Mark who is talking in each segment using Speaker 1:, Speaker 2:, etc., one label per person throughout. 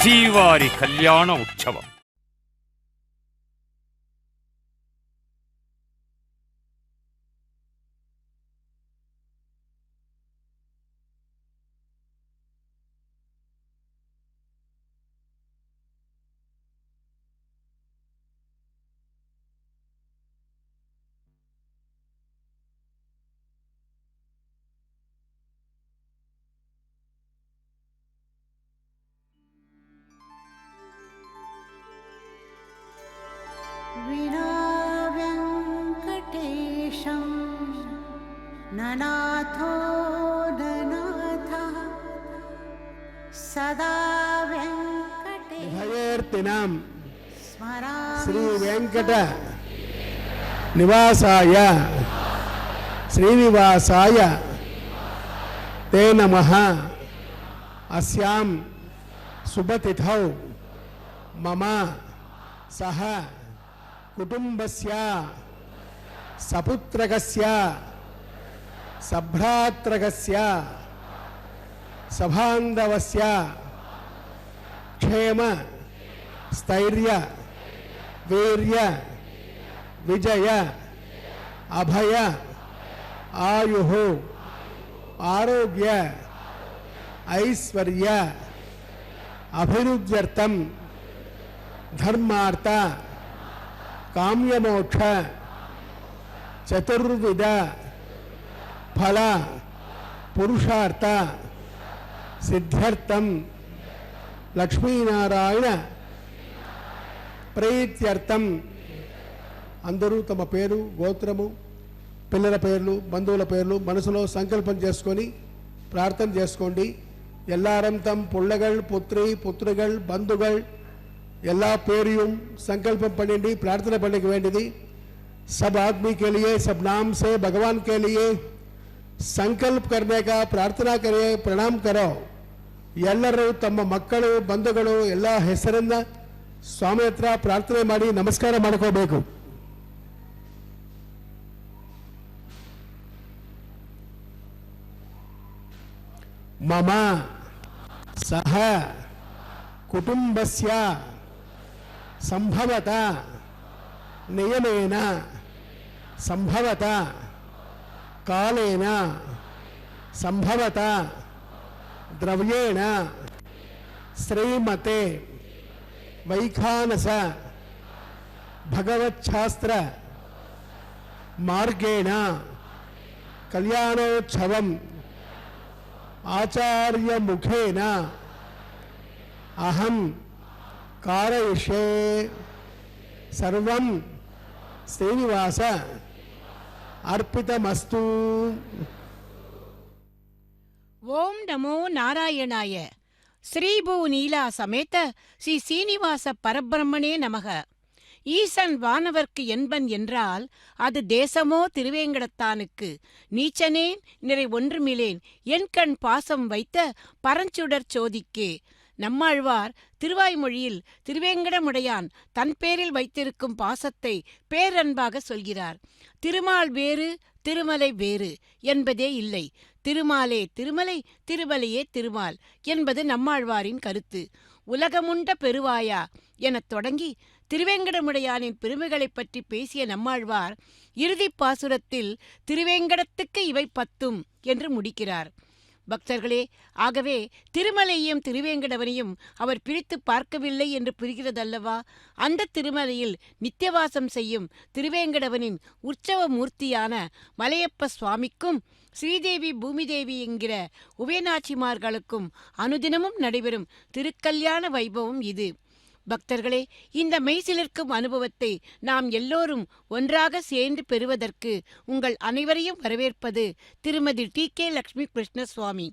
Speaker 1: శ్రీవారి కళ్యాణ ఉత్సవం.
Speaker 2: ननाथो ननाथः सदा
Speaker 3: वेङ्कटेशं
Speaker 2: स्मरामि
Speaker 3: श्री वेंकट निवासाय श्रीनिवासाय ते नमः. अस्यां शुभतिथौ मम सह कुटुंबस्य सपुत्रकस्य सभ्रात्रकस्य सभान्धवस्य क्षेम स्थैर्य वीर्य विजय अभय आयुः आरोग्य ऐश्वर्य अभिवृद्ध्यर्थं धर्मार्थ काम्यमोक्ष चतुर्विध फल पुरुषार्थ सिद्ध्यर्थं लक्ष्मीनारायण प्रीत्यर्थं అందరూ తమ పేరు గోత్రము పిల్లల పేర్లు బంధువుల పేర్లు మనసులో సంకల్పం చేసుకొని ప్రార్థన చేసుకోండి. எல்லாரும் தம் பிள்ளைகள் புத்திரி புத்திரிகள் பந்துகள் எல்லா பேரையும் संकल्पம் பண்ணிட்டு प्रार्थना பண்ணிக்க வேண்டியது. सब आदमी के लिए सब नाम से भगवान के लिए संकल्प करने का प्रार्थना करें, प्रणाम करो. ಎಲ್ಲರೂ ತಮ್ಮ ಮಕ್ಕಳು ಬಂಧುಗಳು ಎಲ್ಲ ಹೆಸರನ್ನ ಸ್ವಾಮಿ ಹತ್ರ ಪ್ರಾರ್ಥನೆ ಮಾಡಿ ನಮಸ್ಕಾರ ಮಾಡ್ಕೋಬೇಕು. मम सह कुटुंबस्य संभवत नियमेन संभवत कालेन संभवत द्रव्येण श्रीमते वैखानस भगवच्छास्त्र मार्गेण कल्याणोत्सवम् आचार्य मुखेन अहम कारयिष्ये. सर्वं श्रीनिवास अर्पितमस्तु.
Speaker 4: ஓம் நமோ நாராயணாய. ஸ்ரீபூ நீலா சமேத ஸ்ரீ சீனிவாச பரபிரம்மனே நமக. ஈசன் வானவர்க்கு என்பன் என்றால் அது தேசமோ திருவேங்கடத்தானுக்கு. நீச்சனேன் நிறை ஒன்றுமிலேன் என் கண் பாசம் வைத்த பரஞ்சுடர் சோதிக்கே. நம்மாழ்வார் திருவாய்மொழியில் திருவேங்கடமுடையான் தன் பேரில் வைத்திருக்கும் பாசத்தை பேரன்பாக சொல்கிறார். திருமால் வேறு திருமலை வேறு என்பதே இல்லை. திருமாலே திருமலை, திருமலையே திருமால் என்பது நம்மாழ்வாரின் கருத்து. உலகமுண்ட பெருவாயா எனத் தொடங்கி திருவேங்கடமுடையானின் பெருமைகளைப் பற்றி பேசிய நம்மாழ்வார் இறுதிப் பாசுரத்தில் திருவேங்கடத்துக்கு இவை 10 என்று முடிக்கிறார். பக்தர்களே, ஆகவே திருமலையையும் திருவேங்கடவனையும் அவர் பிரித்து பார்க்கவில்லை என்று புரிகிறதல்லவா? அந்த திருமலையில் நித்தியவாசம் செய்யும் திருவேங்கடவனின் உற்சவ மூர்த்தியான மலையப்ப சுவாமிக்கும் ஸ்ரீதேவி பூமிதேவி என்கிற உபயநாச்சிமார்களுக்கும் அனுதினமும் நடைபெறும் திருக்கல்யாண வைபவம் இது. பக்தர்களே, இந்த மெய்சிலிர்க்கும் அனுபவத்தை நாம் எல்லோரும் ஒன்றாக சேர்ந்து பெறுவதற்கு உங்கள் அனைவரையும் வரவேற்பது திருமதி டி.கே. லட்சுமி கிருஷ்ண சுவாமி.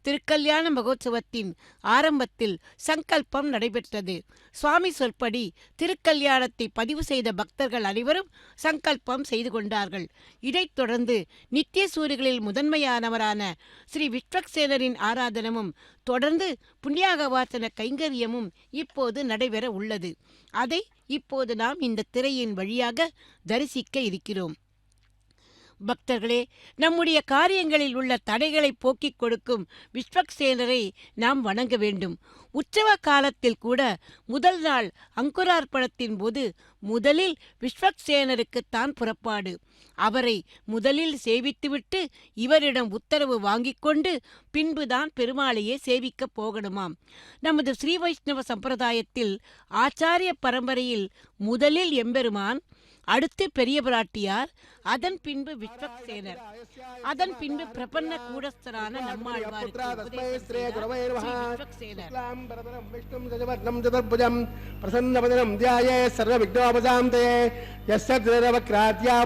Speaker 4: திருக்கல்யாண மகோத்சவத்தின் ஆரம்பத்தில் சங்கல்பம் நடைபெற்றது. சுவாமி சொற்படி திருக்கல்யாணத்தை பதிவு செய்த பக்தர்கள் அனைவரும் சங்கல்பம் செய்து கொண்டார்கள். இதைத் தொடர்ந்து நித்திய சூரிகளில் முதன்மையானவரான ஸ்ரீ விஸ்வக்சேனரின் ஆராதனமும் தொடர்ந்து புண்ணியாகவாசன கைங்கரியமும் இப்போது நடைபெற உள்ளது. அதை இப்போது நாம் இந்த திரையின் வழியாக தரிசிக்க இருக்கிறோம். பக்தர்களே, நம்முடைய காரியங்களில் உள்ள தடைகளை போக்கிக் கொடுக்கும் விஸ்வக்சேனரை நாம் வணங்க வேண்டும். உற்சவ காலத்தில் கூட முதல் நாள் அங்குரார்ப்பணத்தின் போது முதலில் விஸ்வக்சேனருக்குத்தான் புறப்பாடு. அவரை முதலில் சேவித்துவிட்டு இவரிடம் உத்தரவு வாங்கிக் கொண்டு பின்புதான் பெருமாளையே சேவிக்கப் போகணுமாம். நமது ஸ்ரீ வைஷ்ணவ சம்பிரதாயத்தில் ஆச்சாரிய பரம்பரையில் முதலில் எம்பெருமான், அடுத்து பெரிய பிராட்டியார், அதன் பின்பு விஸ்வக்சேனர், அதன் பின்பு பிரபன்ன கூடஸ்தரான நம்மாழ்வாருக்கு உபதேசம் செய்தார் ஸ்ரீ விஸ்வக்சேனர்.
Speaker 3: பிரசன்னவதனம் தியாயே சர்வவிக்னோபசாந்தே யஸ்ய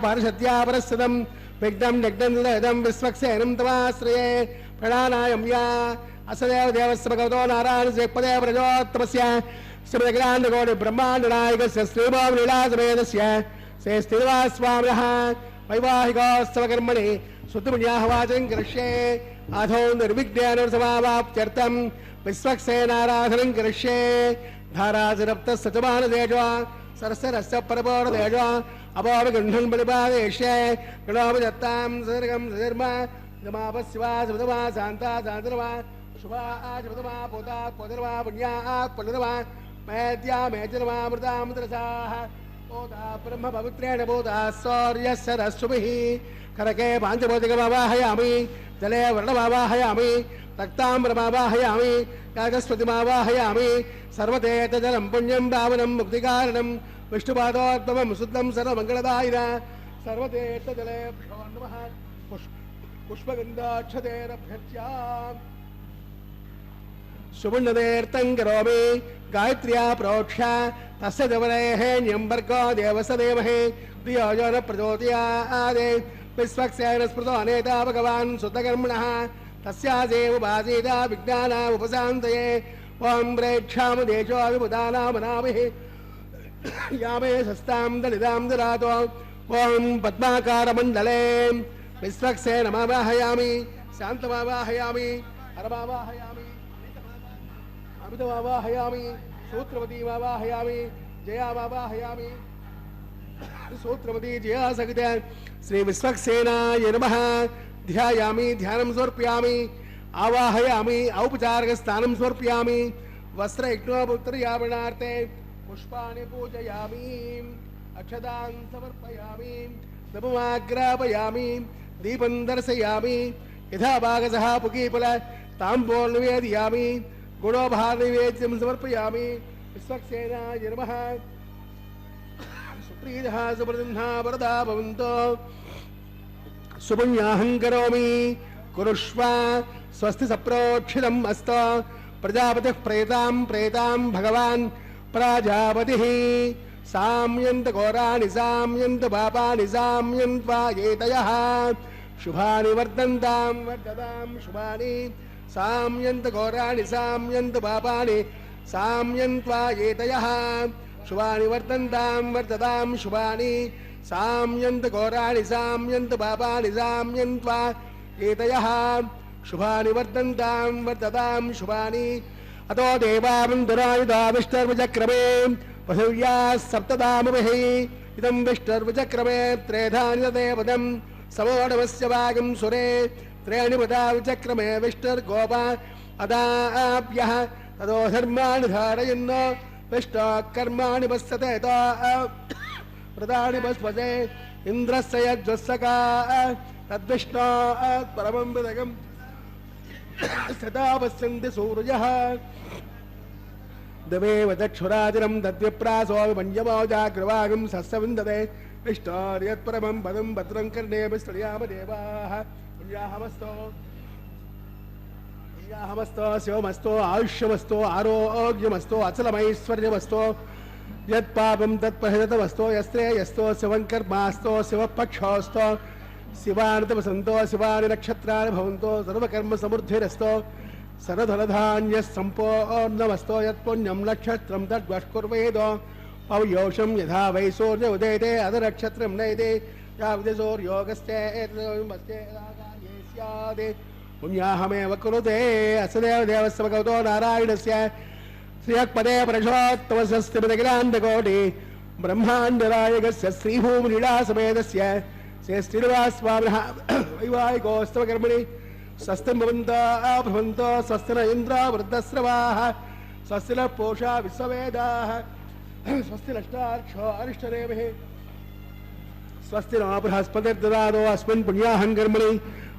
Speaker 3: பாரிஷத்யா பரஸ்ததம் விக்னம் நிக்னம் விஸ்வக்சேனம் தமாஸ்ரயே பிரணானாயம் யா அசதேவ தேவஸ்ய பகவதோ நாராயணஸ்ய பதே பிரஜோத்தமஸ்ய ஸ்ரீமத்கிராந்தகோடி பிரம்மாண்ட நாயகஸ்ய ஸ்ரீபாவ லீலாசமேதஸ்ய ஸ்ரீ ஸ்ரீனிவாசஸ்வாமினः வைவாहिकोत्सव कर्मणि सुतपुण्याः वाचं करिष्ये अथो निर्विघ्नेनसमावाप्त्यर्थं विश्वक्सेनाराधनं करिष्ये धारासरप्तस्य च मानसेषु सरसरस्य परपोरदेषु अपोविगृह्णन् बलिपादेष्ये गणोपदत्तां सदर्गं सदर्मा नमापस्वा सुदमा शान्ता शान्तर्मा शुभा आचमतमा पोता पोदर्मा पुण्या पुण्यर्मा मैद्या मैजर्मा मृता मृतरसाः ब्रह्म पवित्रेण बोधा सौर्यसरस्वभिः करके पाञ्चभौतिकमावाहयामि जले वर्णमावाहयामि रक्ताम्रमावाहयामि यागस्पतिमावाहयामि सर्वतीर्थजलं पुण्यं पावनं मुक्तिकारणं विष्णुपादोद्भवं शुद्धं सर्वमङ्गलदायिन सर्वतीर्थजले नमः पुष्पगन्धाक्षतेरभ्यर्च्या सुपुण्यतीर्थं करोमि गायत्र्या प्रोक्ष तस्य देवरेः न्यम्बर्गो देवस्य देमहे धियो यो न प्रचोदयात् विश्वक्सेन स्मृतो अनेता भगवान् सुतकर्मणः तस्यासेव उपासीता विज्ञानामुपशान्तये ॐ प्रेक्षाम देशो विबुधानामनाभिः यामे शस्तां दलितां ददातो ॐ पद्माकारमण्डले विश्वक्सेनमावाहयामि शान्तमावाहयामि हरमावाहयामि अमितमावाहयामि सूत्रवतीमावाहयामि जयामावाहयामि सूत्रवती जया सहित श्री विश्वक्सेनाय नमः ध्यायामि ध्यानं समर्पयामि आवाहयामि औपचारिक स्थानं समर्पयामि वस्त्र यज्ञोपत्तर्यापणार्थे पुष्पाणि पूजयामि अक्षतां समर्पयामि दीपमाग्रापयामि दीपं दर्शयामि यथा भागसः पुकीफल ताम्बूलं निवेदयामि गुणोपहारनैवेद्यं समर्पयामि विश्वक्सेनाय नमः सुप्रीतः सुप्रसन्नः वरदा भवन्तु सुपुण्याहं करोमि कुरुष्व स्वस्ति सप्रोक्षितम् अस्तु प्रजापतिः प्रेतां भगवान् प्रजापतिः साम्यन्त घोराणि साम्यन्त पापानि साम्यन्त्वा एतयः शुभानि वर्धन्तां वर्धतां शुभानि साम्यन्त घोराणि साम्यन्त पापानि साम्यन्त्वा एतयः शुभानि वर्धन्तां वर्धतां शुभानि साम्यन्त घोराणि साम्यन्त पापानि साम्यन्त्वा एतयः शुभानि वर्धन्तां वर्धतां शुभानि अतो देवावन्दरायुधा विष्णुर्विचक्रमे पृथिव्याः सप्तधामभिः इदं विष्णुर्विचक्रमे त्रेधानि तदेवदं समोढवस्य वागं सुरे त्रीणि पदा विचक्रमे विष्णुर्गोपा अदाभ्यः ततो धर्माणि धारयन् विष्णोः कर्माणि पश्यते प्रदानि पश्यते इन्द्रस्य यज्वस्सका तद्विष्णोः परमं पदकं सदा पश्यन्ति सूर्यः दवेव चक्षुरादिरं तद्विप्रासो विमन्यमोजाग्रवागं सस्यविन्दते विष्णोर्यत्परमं पदं भद्रं कर्णेभिः शृणुयाम देवाः पुण्याहमस्तो शिवमस्तो आयुष्यमस्तो आरोग्यमस्तो अचलमैश्वर्यमस्तो यत्पापं तत्परिहृतमस्तो यस्त्रेयस्तो शिवङ्कर्मास्तो शिवपक्षोस्तो शिवानतपसन्तो शिवानि नक्षत्राणि भवन्तो सर्वकर्मसमृद्धिरस्तो सर्वधनधान्यसम्पूर्णमस्तो यत्पुण्यं नक्षत्रं तद्वष्कुर्वेद पौयोषं यथा वै सूर्य उदयते अधनक्षत्रं नयते यावदेशोर्योगस्ते पुण्याहमेव कुरुते असदेव देवस्य भगवतो नारायणस्य श्रियक्पदे परशोत्तमस्य स्थितिमतिग्रान्तकोटि ब्रह्माण्डनायकस्य श्रीभूमिलीलासमेतस्य श्री श्रीनिवास स्वामिनः वैवाहिकोत्सवकर्मणि स्वस्तिं भवन्तो स्वस्ति न इन्द्रो वृद्धस्रवाः स्वस्ति न पूषा विश्ववेदाः स्वस्ति नष्टार्क्षो अरिष्टनेमिः स्वस्ति नो बृहस्पतिर्ददातो अस्मिन् पुण्याहं कर्मणि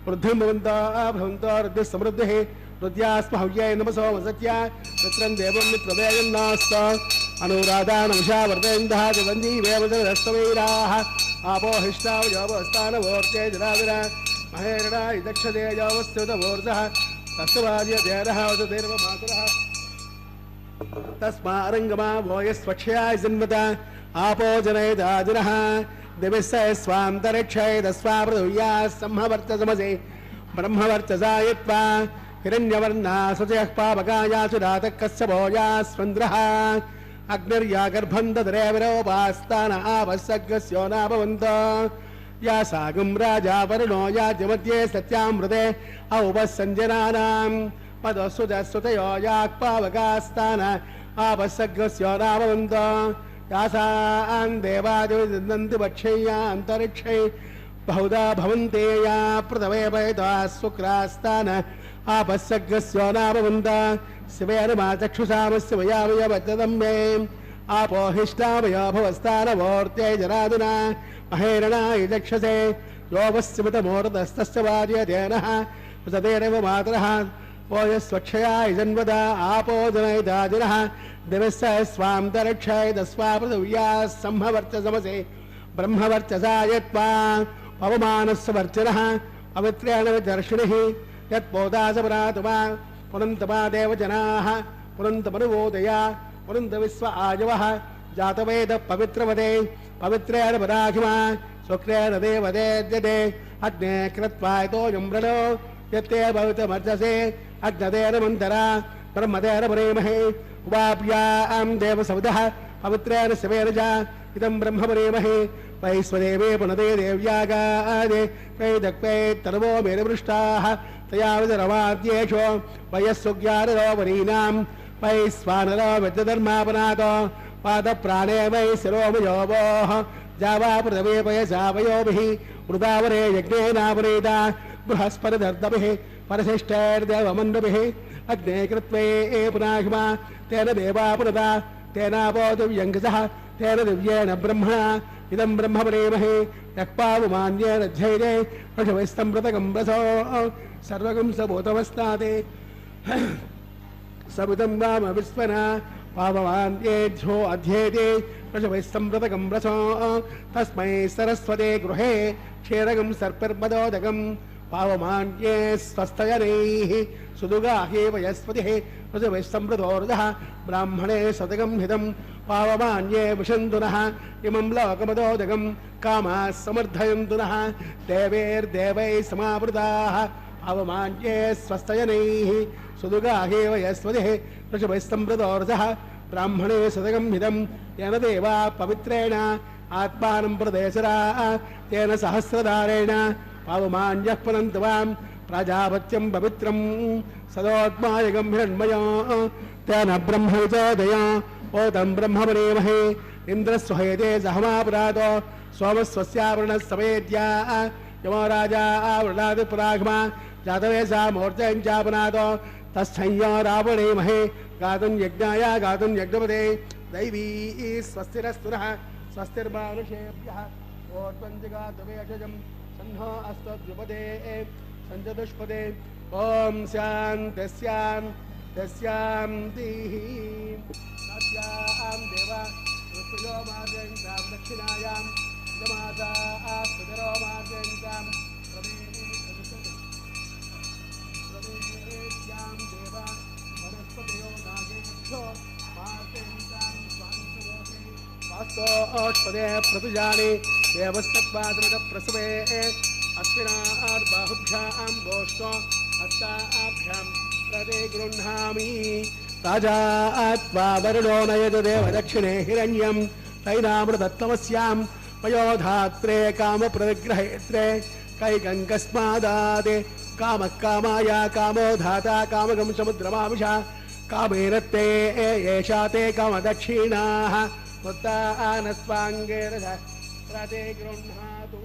Speaker 3: वृद्धिं भवन्तो वृद्धिः समृद्धिः हृद्यास्म हव्याय नमसो वसत्या मित्रं देवं मित्रवेयन्नास्त अनुराधानमशा वर्धयन्तः जवञ्जीवेवदस्तवैराः आपो हिष्टावयोवस्थानवोर्ते जराविरा महेरणा इदक्षदेयोवस्त्युतवोर्जः तस्तवाद्यदेरः वसुदेर्वमातरः तस्मारङ्गमा भोयस्वक्ष्या जन्मता आपो जनयदाजिनः दिविस्य स्वान्तरिक्षयदस्वा पृथिव्या सम्भवर्तसमसे ब्रह्मवर्चसायत्वा हिरण्यवर्णा सचयः पावकायासु रातकस्य भोजास्वन्द्रः अग्निर्या गर्भं ददरे विरोपास्तान आवस्सग्रस्यो नाभवन्त या सागं राजा वरुणो याज्यमध्ये सत्यामृते औपसञ्जनानां पदसुतयो याक्पावकास्तान आवस्सग्रस्यो नाभवन्त यासां देवादिविन्दन्ति वक्षय्या अन्तरिक्षे बहुधा भवन्ते या पृथवे पयता शुक्रास्तान आपस्सग्रस्यो नाभवन्त शिवेर्मा चक्षुषामस्य वयावयवज्जतं मे आपो हिष्टावयो भवस्तानवोर्त्यै जरादिना महेरणा यजक्षसे योऽवस्यमितमूर्तस्तस्य वार्यतेनः प्रसदेरेव मातरः पोयस्वक्षया यजन्वदा आपो जनयदाजिनः दिवस्य स्वान्तरिक्षयदस्वा पृथिव्या सम्भवर्चसमसे ब्रह्मवर्चसा यत्वा पवमानस्य वर्चनः पवित्रेण दर्शिनिः यत्पोदासपरातुमा पुनन्तमा देवजनाः पुनन्तमनुवोदया पुनन्तविश्व आजवः जातवेद पवित्रवदे पवित्रेण पराखिमा शुक्रेण देवदेद्यते अग्ने कृत्वायतोऽयं व्रणो यत्ते भवितमर्चसे अग्नतेन मन्तरा ब्रह्मतेन परेमहे उपाभ्यां देवसविदः पवित्रेण शिवेन च इदं ब्रह्म परेमहे वैश्वदेवे पुनदे देव्यागादे वैदक्वै तर्वो मेरुपृष्टाः तया विदरवाद्येषु वयस्सुज्ञानरोपरीणां वैश्वानरो विद्यधर्मापनातो पादप्राणे वै शिरोमयोभोः जावा पृथिवे पयसा वयोभिः वृदावरे यज्ञेनावरेता बृहस्पतिर्दभिः परशिष्टैर्देवमण्डभिः अग्ने कृत्वे पुनाहिमा तेन देवा पुनदा तेनापो दिव्यङ्कसः तेन दिव्येन ब्रह्मणा इदं ब्रह्म परेमहे यक्पावमान्येन ध्यैरे पशुविस्तं मृतकं रसो सर्वगं सबूतमस्ताते सविदं वाम विस्मना पावमान्येभ्यो अध्येते पशुविस्तं मृतकं रसो तस्मै सरस्वते गृहे क्षीरगं सर्पिर्मदोदकं पावमान्ये स्वस्तयनैः सुदुगाहे वयस्पतिः पशुविस्समृतोर्जः ब्राह्मणे सदगं हितं पावमान्ये विशन्तुनः इमं लोकमदोदकं कामाः समर्थयन्तु नः देवैर्देवैः समावृताः पावमान्ये स्वस्तयनैः सुदुगाहे वयस्वतिः ऋषभैस्समृतोर्जः ब्राह्मणे सदगं हितं येन देवा पवित्रेण आत्मानं प्रदेशरा तेन सहस्रधारेण पावमान्यः पुनन्तु वां प्राजापत्यं पवित्रं सदोत्मायगं हिरण्मयो तेन ब्रह्मविचोदया ओतं ब्रह्म परेमहे इन्द्रस्वहयते सहमापुरातो सोमस्वस्यावृणस्समेत्या यमो राजा आवृणादिपुराघ्मा जातवेशा मूर्तिं चापनातो तस्थय्यो रावणेमहे गातुं यज्ञाय गातुं यज्ञपदे दैवी स्वस्तिरस्तुनः स्वस्तिर्मानुषेभ्यः ओर्त्वञ्जगातवेषजं सन्नो अस्तद्युपदे सञ्चतुष्पदे ॐ शान्तिः सत्यां देवा ऋतुयो मार्गेन्द्रां दक्षिणायां जमाता सुधरो मार्गेन्द्रां प्रवेश्यां देवा वनस्पतयो नागेभ्यो मार्गेन्द्रां स्वांशयोते वास्तोष्पदे प्रतिजाने देवस्तत्पादप्रसवे अस्मिनार्बाहुभ्यां गोष्ठो हस्ताभ्यां प्रदे गृह्णामि राजा आत्मा वरुणो नयतु देव दक्षिणे हिरण्यं तैनामृतत्वस्यां पयोधात्रे कामप्रविग्रहेत्रे कैकङ्कस्मादादे कामः कामाय कामो धाता कामगं समुद्रमाविशा कामेरत्ते एषा ते कामदक्षिणाः मुत्ता आनस्वाङ्गे रथ प्रदे गृह्णातु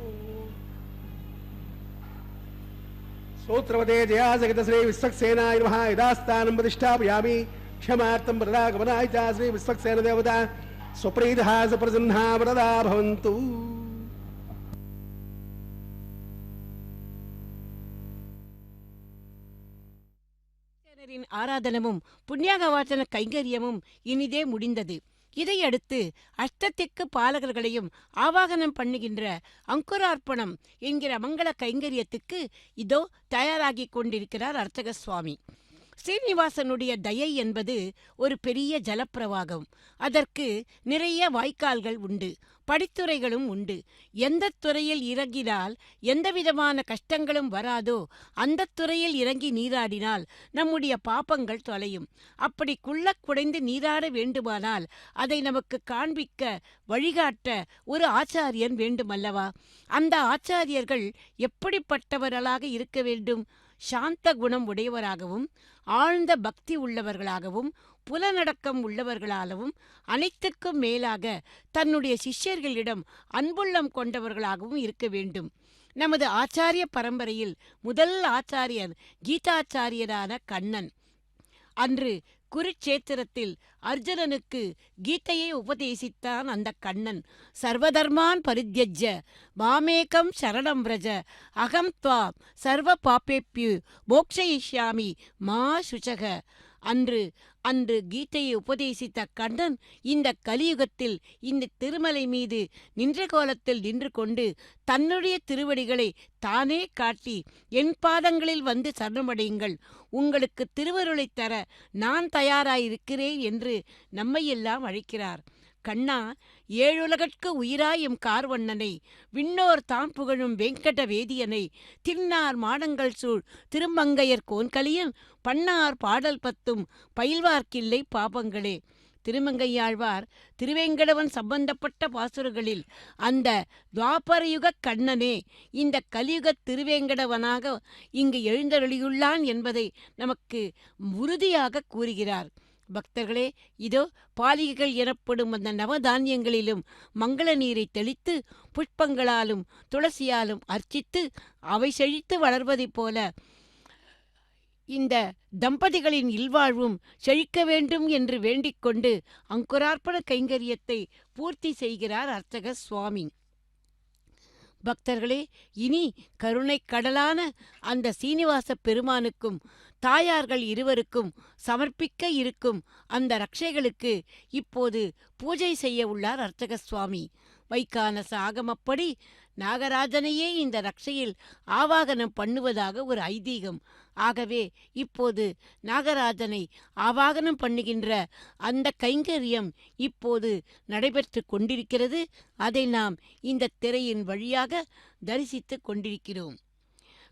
Speaker 3: सूत्रवते जया जगत श्री विश्वक्सेनाय नमः यदास्थानं प्रतिष्ठापयामि क्षमार्थं वरदागमनाय च श्री विश्वक्सेन देवता स्वप्रीतः सुप्रसन्ना वरदा भवन्तु.
Speaker 4: ஆராதனமும் புண்ணியாகவாச்சன கைங்கரியமும் இனிதே முடிந்தது. இதையடுத்து அஷ்டத்திக்கு பாலகர்களையும் ஆவாகனம் பண்ணுகின்ற அங்குரார்ப்பணம் என்கிற மங்கள கைங்கரியத்துக்கு இதோ தயாராகி கொண்டிருக்கிறார் அர்ச்சக சுவாமி. ஸ்ரீனிவாசனுடைய தயை என்பது ஒரு பெரிய ஜலப்பிரவாகம். அதற்கு நிறைய வாய்க்கால்கள் உண்டு, படித்துறைகளும் உண்டு. எந்த துறையில் இறங்கினால் எந்தவிதமான கஷ்டங்களும் வராதோ அந்த துறையில் இறங்கி நீராடினால் நம்முடைய பாப்பங்கள் தொலையும். அப்படி குடைந்து நீராட வேண்டுமானால் அதை நமக்கு காண்பிக்க வழிகாட்ட ஒரு ஆச்சாரியன் வேண்டுமல்லவா? அந்த ஆச்சாரியர்கள் எப்படிப்பட்டவர்களாக இருக்க வேண்டும்? சாந்த குணம் உடையவராகவும் ஆழ்ந்த பக்தி உள்ளவர்களாகவும் புலனடக்கம் உள்ளவர்களாகவும் அனைத்துக்கும் மேலாக தன்னுடைய சிஷ்யர்களிடம் அன்புள்ளம் கொண்டவர்களாகவும் இருக்க வேண்டும். நமது ஆச்சாரிய பரம்பரையில் முதல் ஆச்சாரியர் கீதாச்சாரியரான கண்ணன். அன்று குருட்சேத்திரத்தில் அர்ஜுனனுக்கு கீதையை உபதேசித்தான் அந்த கண்ணன். சர்வதர்மான் பரித்யஜ்ய மாமேகம் சரணம் व्रज அகம் த்வாம் சர்வ பாபேப்யு மோக்ஷயிஷ்யாமி மா சுச்சக. அன்று கீதையை உபதேசித்த கண்ணன் இந்த கலியுகத்தில் இந்த திருமலை மீது நின்ற கோலத்தில் நின்று கொண்டு தன்னுடைய திருவடிகளை தானே காட்டி என் பாதங்களில் வந்து சரணமடையுங்கள், உங்களுக்கு திருவருளை தர நான் தயாராயிருக்கிறேன் என்று நம்மையெல்லாம் அழைக்கிறார். கண்ணா, ஏழுலகற்கு உயிராயும் கார்வண்ணனை, விண்ணோர் தாம் புகழும் வெங்கட வேதியனை, தின்னார் மாடங்கள் சூழ் திருமங்கையர் கோன்கலியன் பண்ணார் பாடல் பத்தும் பயில்வார்க்கில்லை பாபங்களே. திருமங்கையாழ்வார் திருவேங்கடவன் சம்பந்தப்பட்ட பாசுரங்களில் அந்த துவாபரயுக கண்ணனே இந்த கலியுக திருவேங்கடவனாக இங்கு எழுந்தருளியுள்ளான் என்பதை நமக்கு உறுதியாக கூறுகிறார். பக்தர்களே, இதோ பாலிகைகள் எனப்படும் அந்த நவதானியங்களிலும் மங்கள நீரை தெளித்து புஷ்பங்களாலும் துளசியாலும் அர்ச்சித்து அவை செழித்து வளர்வதைப் போல இந்த தம்பதிகளின் இல்வாழ்வும் செழிக்க வேண்டும் என்று வேண்டிக் கொண்டு அங்குரார்ப்பண கைங்கரியத்தை பூர்த்தி செய்கிறார் அர்ச்சக சுவாமி. பக்தர்களே, இனி கருணை கடலான அந்த சீனிவாச பெருமானுக்கும் தாயார்கள் இருவருக்கும் சமர்ப்பிக்க இருக்கும் அந்த ரக்ஷைகளுக்கு இப்போது பூஜை செய்ய உள்ளார் அர்ச்சக சுவாமி. வைகானச ஆகமப்படி நாகராஜனையே இந்த ரக்ஷையில் ஆவாகனம் பண்ணுவதாக ஒரு ஐதீகம். ஆகவே இப்போது நாகராஜனை ஆவாகனம் பண்ணுகின்ற அந்த கைங்கரியம் இப்போது நடைபெற்று கொண்டிருக்கிறது. அதை நாம் இந்த திரையின் வழியாக தரிசித்து கொண்டிருக்கிறோம்.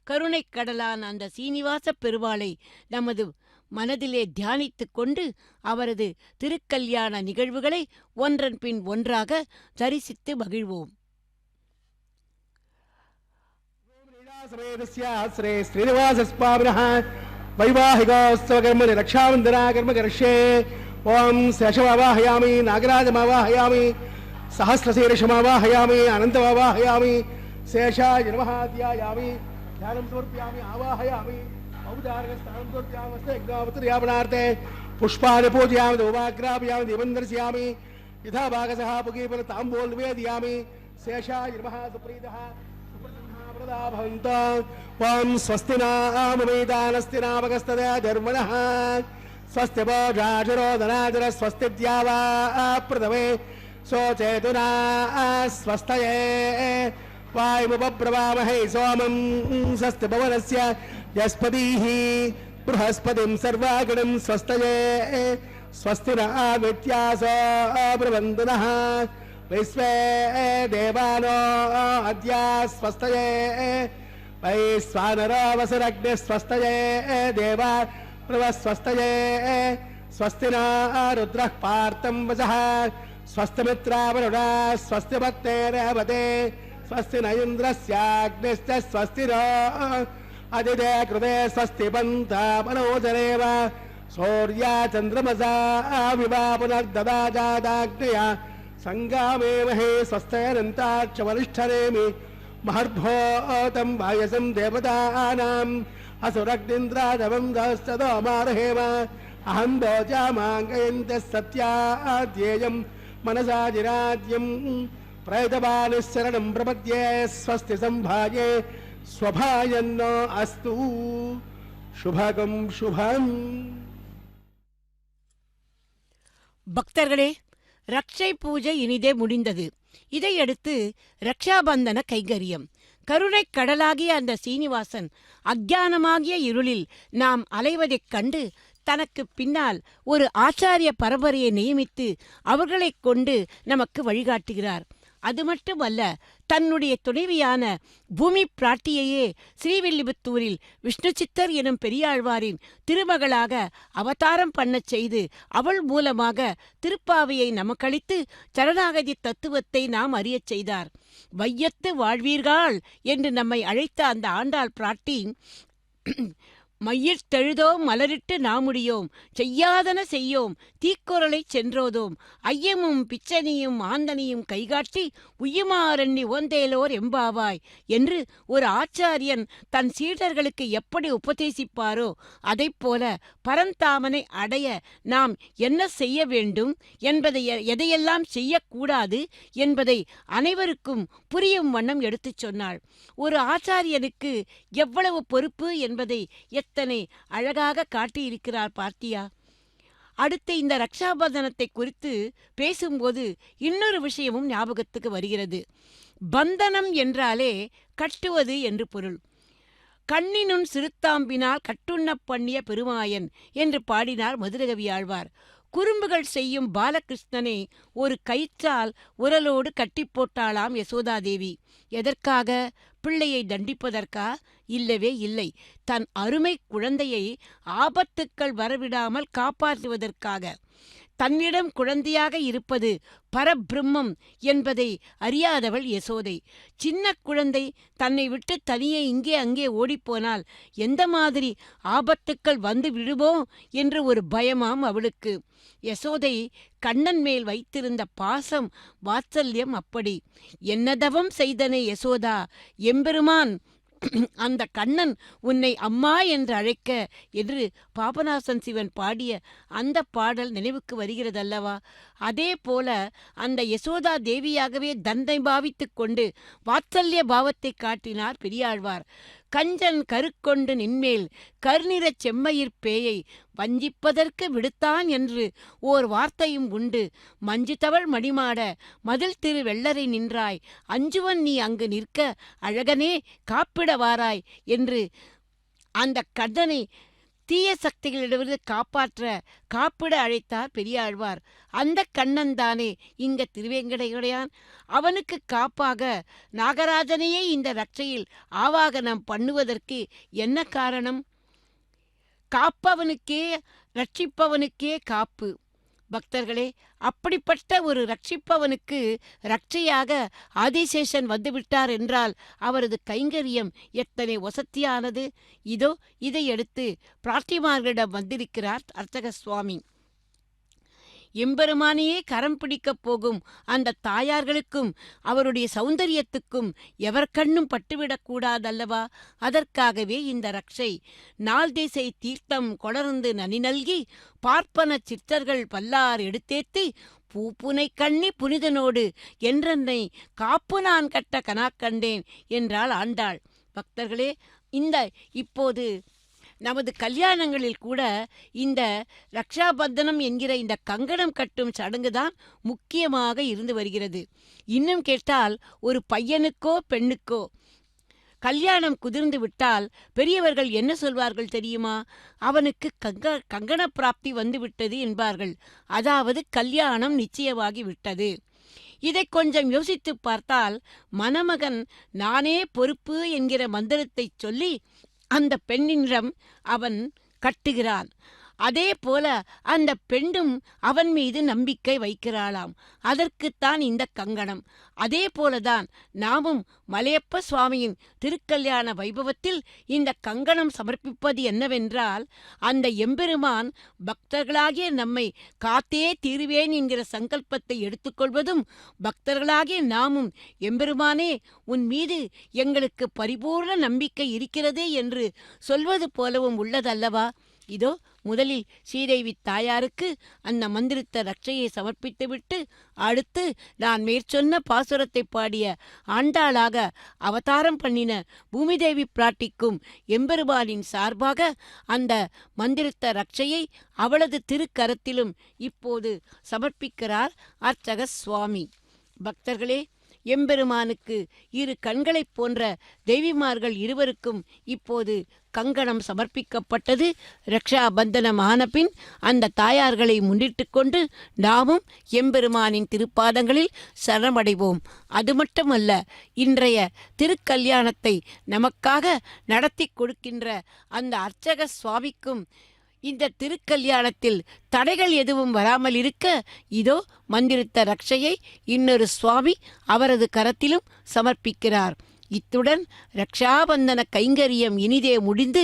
Speaker 4: கருணை கடலான அந்த சீனிவாச பெருமாளை நமது மனதிலே தியானித்து கொண்டு அவரது திருக்கல்யாண நிகழ்வுகளை ஒன்றன் பின் ஒன்றாக தரிசித்து மகிழ்வோம்.
Speaker 3: வைவாஹிகோத்சவகர்மணி ரக்ஷாவந்தனா கர்மகர்ஷே. ஓம் சேஷமாவாஹயாமி, நாகராஜமாவாஹயாமி, சஹஸ்ரசீர்ஷமாவாஹயாமி, அனந்தமாவாஹயாமி, சேஷாய நமஹ த்யாயாமி, ध्यानं समर्पयामि, आवाहयामि, औदार्यस्थानं समर्पयामि, यज्ञोपतर्पणार्थे पुष्पाणि पूजयामि, धूपाग्रापयामि, दीपं दर्शयामि, यथा भागसः पुगीफल ताम्बूलं निवेदयामि. शेषाय नमः सुप्रीतः सुप्रसन्ना वरदा भवन्तु. ओम स्वस्ति नामवेदानस्ति नामकस्तदया धर्मणः स्वस्ति भोजाचरोदनाचर स्वस्ति द्यावा प्रथमे सोचेतुना स्वस्तये वायुमुपब्रवामहे सोमं स्वस्ति भवनस्य यस्पतिः बृहस्पतिं सर्वागणं स्वस्तये स्वस्ति न आदित्यासो ब्रवन्दनः विश्वे देवानो अद्य स्वस्तये वैश्वानरो वसुरग्निः स्वस्तये देवा प्रवस्वस्तये स्वस्ति न रुद्रः पार्थं वचः स्वस्ति मित्रावरुणा स्वस्ति भक्ते रेवते स्वस्ति न इन्द्रस्याग्निश्च स्वस्ति नो अदिते कृते स्वस्ति पन्था मनोजरेव सूर्या चन्द्रमसा विवा पुनर्ददाजादाग्नया संगामेमहे स्वस्तयनन्ताच्च वरिष्ठनेमि महर्भूतं वायसं देवतानां அசுரக்னிந்திராஜவம் தஸ்ததோ மாரஹேம அஹம் தோஜாமாங்கயந்த சத்யாத்யேயம் மனசாஜிராஜ்யம் பிரயதபானுசரணம் பிரபத்யே ஸ்வஸ்தி சம்பாயே ஸ்வபாயன்னோ அஸ்து சுபகம் சுபம்.
Speaker 4: பக்தர்களே, ரக்ஷை பூஜை இனிதே முடிந்தது. இதையடுத்து ரக்ஷாபந்தன கைங்கரியம். கருணை கடலாகிய அந்த சீனிவாசன் அஞ்ஞானமாகிய இருளில் நாம் அலைவதைக் கண்டு தனக்கு பின்னால் ஒரு ஆச்சாரிய பரம்பரையை நியமித்து அவர்களைக் கொண்டு நமக்கு வழிகாட்டுகிறார். அது மட்டுமல்ல, தன்னுடைய துணைவியான பூமி பிராட்டியையே ஸ்ரீவில்லிபுத்தூரில் விஷ்ணு சித்தர் எனும் பெரியாழ்வாரின் திருமகளாக அவதாரம் பண்ணச் செய்து அவள் மூலமாக திருப்பாவையை நமக்களித்து சரணாகதி தத்துவத்தை நாம் அறியச் செய்தார். வையத்து வாழ்வீர்கள் என்று நம்மை அழைத்த அந்த ஆண்டாள் பிராட்டி மையிட்டெழுதோம் மலரிட்டு நாமுடியோம் செய்யாதன செய்யோம் தீக்குறளைச் சென்றோதோம் ஐயமும் பிச்சனியும் ஆந்தனியும் கைகாட்டி உய்யுமாறண்ணி ஓந்தேலோர் எம்பாவாய் என்று ஒரு ஆச்சாரியன் தன் சீடர்களுக்கு எப்படி உபதேசிப்பாரோ அதைப்போல பரந்தாமனை அடைய நாம் என்ன செய்ய வேண்டும் என்பதை, எதையெல்லாம் செய்யக்கூடாது என்பதை அனைவருக்கும் புரியும் வண்ணம் எடுத்துச் சொன்னாள். ஒரு ஆச்சாரியனுக்கு எவ்வளவு பொறுப்பு என்பதை எத்தனை அழகாக காட்டியிருக்கிறார் பார்த்தியா. அடுத்து இந்த ரக்ஷாபந்தனத்தை குறித்து பேசும்போது இன்னொரு விஷயமும் ஞாபகத்துக்கு வருகிறது. பந்தனம் என்றாலே கட்டுவது என்று பொருள். கண்ணினுன் சிறுத்தாம்பினால் கட்டுண்ண பண்ணிய பெருமாயன் என்று பாடினார் மதுரகவி ஆழ்வார். குறும்புகள் செய்யும் பாலகிருஷ்ணனை ஒரு கயிற்றால் உரலோடு கட்டி போட்டாளாம் யசோதாதேவி. எதற்காக? பிள்ளையை தண்டிப்பதற்கா? இல்லவே இல்லை, தன் அருமை குழந்தையை ஆபத்துக்கள் வரவிடாமல் காப்பாற்றுவதற்காக. தன்னிடம் குழந்தையாக இருப்பது பரபிரம்மம் என்பதை அறியாதவள் யசோதை. சின்ன குழந்தை தன்னை விட்டு தனியே இங்கே அங்கே ஓடிப்போனால் எந்த மாதிரி ஆபத்துக்கள் வந்து விடுமோ என்று ஒரு பயமாம் அவளுக்கு. யசோதை கண்ணன் மேல் வைத்திருந்த பாசம் வாத்சல்யம் அப்படி. என்னதவம் செய்தனை யசோதா, எம்பெருமான் அந்த கண்ணன் உன்னை அம்மா என்று அழைக்க என்று பாபநாசன் சிவன் பாடிய அந்த பாடல் நினைவுக்கு வருகிறதல்லவா? அதே போல அந்த யசோதா தேவியாகவே தந்தை பாவித்து கொண்டு வாத்சல்ய பாவத்தை காட்டினார் பெரியாழ்வார். கஞ்சன் கருக்கொண்டு நின்மேல் கருநிறச் செம்மயிர் பேயை வஞ்சிப்பதற்கு விடுத்தான் என்று ஓர் வார்த்தையும் உண்டு. மஞ்சு தவள் மணிமாட மதில் திரு வெள்ளரை நின்றாய், அஞ்சுவன் நீ அங்கு நிற்க அழகனே காப்பிடவாராய் என்று அந்த கண்ணனை தீய சக்திகளிடமிருந்து காப்பாற்ற காப்பிட அழைத்தார் பெரியாழ்வார். அந்த கண்ணன் தானே இங்க திருவேங்கடையுடையான். அவனுக்கு காப்பாக நாகராஜனையே இந்த ரட்சையில் ஆவாகனம் பண்ணுவதற்கு என்ன காரணம்? காப்பவனுக்கே ரட்சிப்பவனுக்கே காப்பு. பக்தர்களே, அப்படிப்பட்ட ஒரு ரட்சிப்பவனுக்கு ரட்சையாக ஆதிசேஷன் வந்துவிட்டார் என்றால் அவரது கைங்கரியம் எத்தனை வசத்தியானது. இதோ இதை எடுத்து பிராட்டிமார்களிடம் வந்திருக்கிறார் அர்ச்சக சுவாமி. எம்பெருமானையே கரம் பிடிக்கப் போகும் அந்த தாயார்களுக்கும் அவருடைய சௌந்தரியத்துக்கும் எவர் கண்ணும் பட்டுவிடக்கூடாதல்லவா? அதற்காகவே இந்த ரக்ஷை. நாள் திசை தீர்த்தம் கொடர்ந்து நனி நல்கி பார்ப்பன சித்தர்கள் பல்லார் எடுத்தேத்தி பூப்புனை கண்ணி புனிதனோடு என்றென்னை காப்பு நான் கட்ட கனாக்கண்டேன் என்றாள் ஆண்டாள். பக்தர்களே, இப்போது நமது கல்யாணங்களில் கூட இந்த ரக்ஷாபந்தனம் என்கிற இந்த கங்கணம் கட்டும் சடங்குதான் முக்கியமாக இருந்து வருகிறது. இன்னும் கேட்டால் ஒரு பையனுக்கோ பெண்ணுக்கோ கல்யாணம் குதிர்ந்து விட்டால் பெரியவர்கள் என்ன சொல்வார்கள் தெரியுமா? அவனுக்கு கங்கண பிராப்தி வந்து விட்டது என்பார்கள். அதாவது கல்யாணம் நிச்சயமாகி விட்டது. இதை கொஞ்சம் யோசித்து பார்த்தால் மணமகன் நானே பொறுப்பு என்கிற மந்திரத்தை சொல்லி அந்த பெண்ணிடம் அவன் கட்டுகிறான். அதே போல அந்த பெண்ணும் அவன் மீது நம்பிக்கை வைக்கிறாளாம். அதற்குத்தான் இந்த கங்கணம். அதே போலதான் நாமும் மலையப்ப சுவாமியின் திருக்கல்யாண வைபவத்தில் இந்த கங்கணம் சமர்ப்பிப்பது என்னவென்றால், அந்த எம்பெருமான் பக்தர்களாகிய நம்மை காத்தே தீருவேன் என்கிற சங்கல்பத்தை எடுத்துக்கொள்வதும், பக்தர்களாகிய நாமும் எம்பெருமானே உன் மீது எங்களுக்கு பரிபூர்ண நம்பிக்கை இருக்கிறது என்று சொல்வது போலவும் உள்ளதல்லவா? இதோ முதலில் ஸ்ரீதேவி தாயாருக்கு அந்த மந்திரித்த ரட்சையை சமர்ப்பித்துவிட்டு, அடுத்து நான் மேற்சொன்ன பாசுரத்தை பாடிய ஆண்டாளாக அவதாரம் பண்ணின பூமிதேவி பிராட்டிக்கும் எம்பெருமானின் சார்பாக அந்த மந்திரித்த ரட்சையை அவளது திருக்கரத்திலும் இப்போது சமர்ப்பிக்கிறார் அர்ச்சக சுவாமி. பக்தர்களே, எம்பெருமானுக்கு இரு கண்களைப் போன்ற தேவிமார்கள் இருவருக்கும் இப்போது கங்கணம் சமர்ப்பிக்கப்பட்டது. ரக்ஷா பந்தனம் ஆன பின் அந்த தாயார்களை முன்னிட்டு கொண்டு நாமும் எம்பெருமானின் திருப்பாதங்களில் சரணமடைவோம். அது மட்டுமல்ல, இன்றைய திருக்கல்யாணத்தை நமக்காக நடத்தி கொடுக்கின்ற அந்த அர்ச்சக சுவாமிக்கும் இந்த திருக்கல்யாணத்தில் தடைகள் எதுவும் வராமல் இருக்க இதோ மந்திரித்த ரட்சையை இன்னொரு சுவாமி அவரது கரத்திலும் சமர்ப்பிக்கிறார். இத்துடன் ரக்ஷாபந்தன கைங்கரியம் இனிதே முடிந்து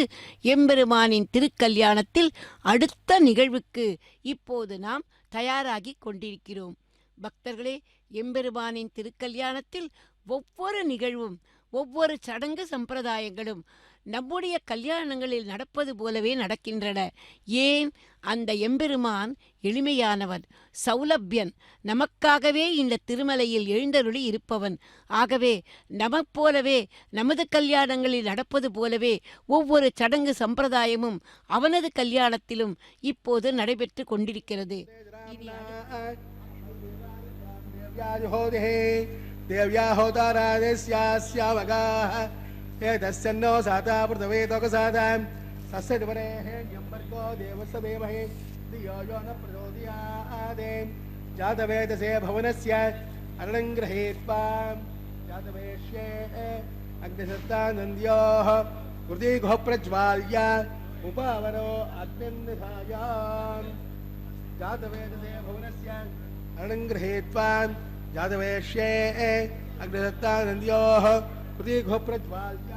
Speaker 4: எம்பெருமானின் திருக்கல்யாணத்தில் அடுத்த நிகழ்வுக்கு இப்போது நாம் தயாராகி கொண்டிருக்கிறோம். பக்தர்களே, எம்பெருமானின் திருக்கல்யாணத்தில் ஒவ்வொரு நிகழ்வும் ஒவ்வொரு சடங்கு சம்பிரதாயங்களும் நம்முடைய கல்யாணங்களில் நடப்பது போலவே நடக்கின்றன. ஏன்? அந்த எம்பெருமான் எளிமையானவன், சௌலபியன், நமக்காகவே இந்த திருமலையில் எழுந்தருளி இருப்பவன். ஆகவே நமப்போலவே நமது கல்யாணங்களில் நடப்பது போலவே ஒவ்வொரு சடங்கு சம்பிரதாயமும் அவனது கல்யாணத்திலும் இப்போது நடைபெற்று கொண்டிருக்கிறது.
Speaker 3: तस्नो साता पृथ्वी तोकसादां तस्य दिवरेः यम्बर्गो देवस्य देमहे धियो यो न प्रचोदयात् जातवेदसे भवनस्य अरणं गृहीत्वा जातवेश्ये अग्निसत्तानन्द्योः कृतिगुः प्रज्वाल्य उपावरो अग्निन्निधायाम् जातवेदसे भवनस्य अरणं गृहीत्वा जातवेश्ये अग्निसत्तानन्द्योः कृतिगुः प्रज्वाल्य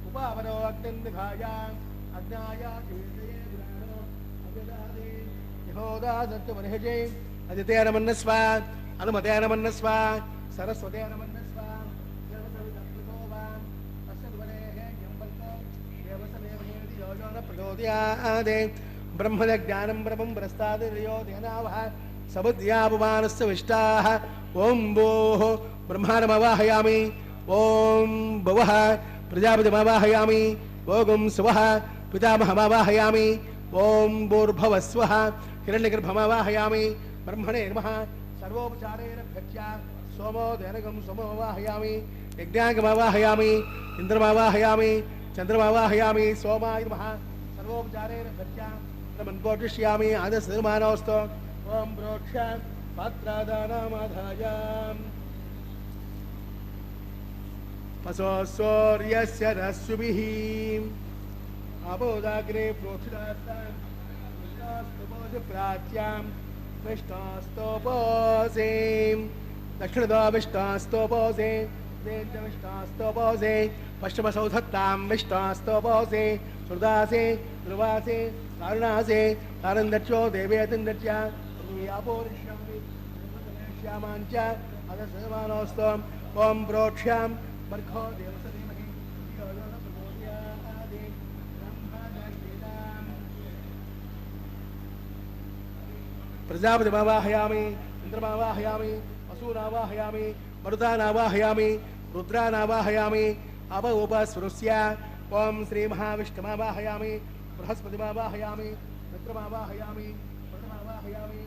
Speaker 3: उपावरो अग्निन्निधायाम् अग्नाया कीर्तये विरारो अभिदादे यहोदा सत्यमनिहजे अदिते नमन्नस्व अनुमते नमन्नस्व सरस्वते नमन्नस्व देवसवितर्पितोवान् तस्य द्वरेः यम्बल्को देवसमेवहेति योजो न प्रचोदयात् ब्रह्मज्ञानं ब्रह्मं प्रस्तादिर्यो देनावः सबुद्ध्यापमानस्य विष्टाः ॐ भोः ब्रह्माणमवाहयामि ॐ भवः प्रजापतिमवाहयामि ॐ स्वः पितामहमवाहयामि ॐ भूर्भुवः स्वः हिरण्यगर्भमवाहयामि ब्रह्मणे नमः सर्वोपचारेण भक्त्या सोमो दैनकं सोममवाहयामि यज्ञाङ्गमवाहयामि इन्द्रमवाहयामि चन्द्रमवाहयामि सोमाय नमः सर्वोपचारेण भक्त्या ब्रह्मन्पोषिष्यामि आदस्निर्माणोऽस्तु ॐ प्रोक्ष पात्रादानामाधायाम् पशो सूर्यस्य रश्मिभिः अबोधाग्रे प्रोक्षितास्तुपोषि प्राच्यां विष्टास्तोपोषे दक्षिणदो विष्टास्तोपोषे विष्टास्तोपोषे पश्चिमसौधत्तां विष्टास्तोपोषे श्रुदासे ध्रुवासे कारुणासे कारन्दर्चो देवेतन्दर्च्या अपोरिष्यामाञ्च अदसमानोऽस्तु ॐ प्रोक्ष्यां बर्खो देवसदेमहि प्रजापतिमावाहयामि इन्द्रमावाहयामि वसूनावाहयामि मरुतानावाहयामि रुद्रानावाहयामि अप उपस्वरुस्य ॐ श्रीमहाविष्णुमावाहयामि बृहस्पतिमावाहयामि मित्रमावाहयामि वरुणमावाहयामि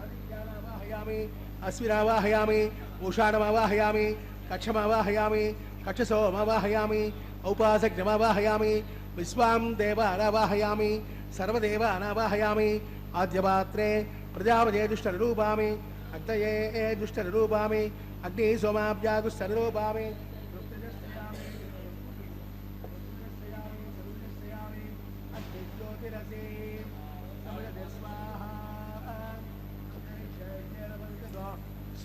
Speaker 3: आदित्यानावाहयामि अश्विनावाहयामि उषाणमावाहयामि कक्षमावाहयामि कक्षसोमवाहयामि औपासज्ञमावाहयामि विश्वां देवानावाहयामि सर्वदेवानावाहयामि आद्यपात्रे प्रजापते दुष्टरूपामि अग्नये दुष्टरूपामि अग्नि सोमाब्जागुष्टरूपामि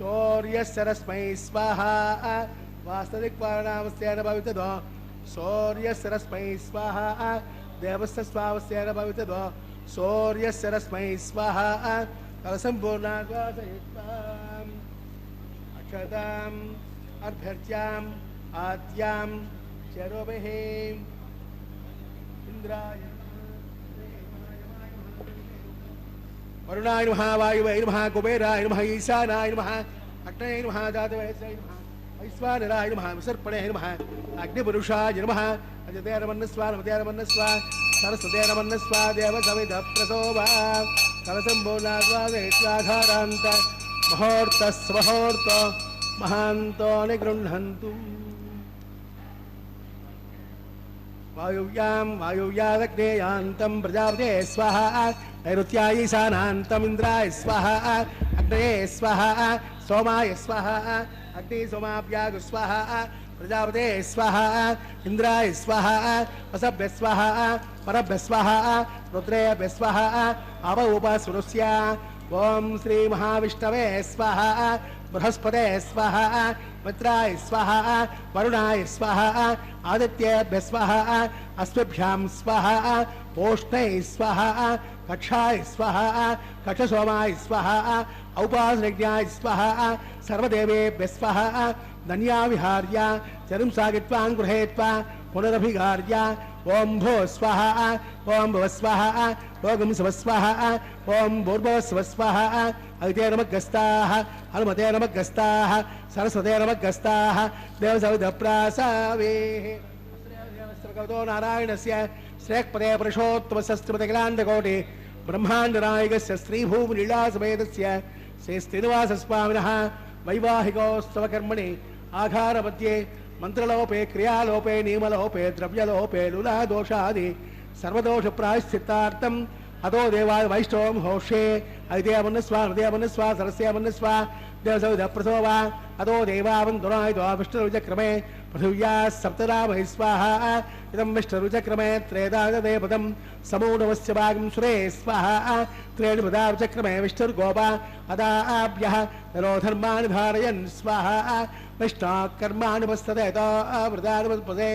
Speaker 3: सूर्यसरस्मै स्वाहा वास्तविकवारणामस्तेन भवितद् सूर्यसरस्मै स्वाहा देवस्य स्वावस्तेन भवितद् सूर्यसरस्मै स्वाहा कलसम्पूर्णाद्वासयित्वाम् अक्षताम् अर्भ्यर्च्याम् आद्याम् चरोभिः इंद्राय वरुणाय नमः वायुवे नमः कुबेराय नमः ईशानाय नमः अग्नये नमः जातवेदसे नमः वैश्वानराय नमः विसर्पणे नमः अग्निपुरुषाय नमः अजते नमन्नस्वा नमते नमन्नस्वा सरस्वते नमन्नस्वा देवसविधः प्रसोभा कलसम्पूर्णाद्वादयित्वाधारान्त मुहूर्तस्वहूर्त महान्तो निगृह्णन्तु वायुव्यादग्नेयान्तं प्रजापते स्वाहा नैऋत्याय ईशानान्तम् इन्द्राय स्वाहा अग्नये स्वाहा सोमाय स्वाहा अग्नि सोमाभ्याग स्वाहा प्रजापते स्वाहा इंद्राय स्वाहा वसभ्य स्वाहा परभ्य स्वाहा रुद्रेभ्य स्वाहा अव उपसुरस्य ओम श्री महाविष्णवे स्वाहा बृहस्पते स्वाहा मित्राय स्वाहा वरुणाय स्वाहा आदित्येभ्य स्वाहा अस्मभ्यां स्वाहा ओष्णे स्वाहा कक्षाय स्वाहा कक्षसोमाय स्वाहा औपासनज्ञाय स्वाहा सर्वदेवेभ्य स्वाहा धन्याविहार्य चरुं सागित्वां गृहेत्वा पुनरभिघार्य ओम भो स्वाहा ओम भव स्वाहा ओम स्व स्वाहा ओम भूर्भुव स्व स्वाहा अग्ने नमः गस्ताः हनुमते नमः गस्ताः सरस्वते नमः गस्ताः देवसविधप्रासावेः श्रीगौतो नारायणस्य श्रेक्पदे पुरुषोत्तमसस्त्रपतिकलाण्डकोटि ब्रह्माण्डनायकस्य श्रीभूमिलीलासमेतस्य श्रीश्रीनिवासस्वामिनः वैवाहिकोत्सवकर्मणि आघारमध्ये मंत्रलोपे क्रियालोपे नियमलोपे द्रव्यलोपे लुलादोषादि सर्वदोषप्रायश्चित्तार्थम् अतो देवाय वैष्णवं होषे अदिदेवमन्नस्वा हृदयमन्नस्वा सरस्यमन्नस्वा देवसविधप्रसोवा अतो देवावन्दुनाय विष्णुरुचक्रमे पृथिव्या सप्तरामहि स्वाहा इदं विष्णुरुचक्रमे त्रेदादेपदं समूढवस्य भागं सुरे स्वाहा त्रीणि पदाचक्रमे विष्णुर्गोपा अदाभ्यः नरोधर्माणि धारयन् स्वाहा विष्णाकर्माणि पस्तते वृदानुपदे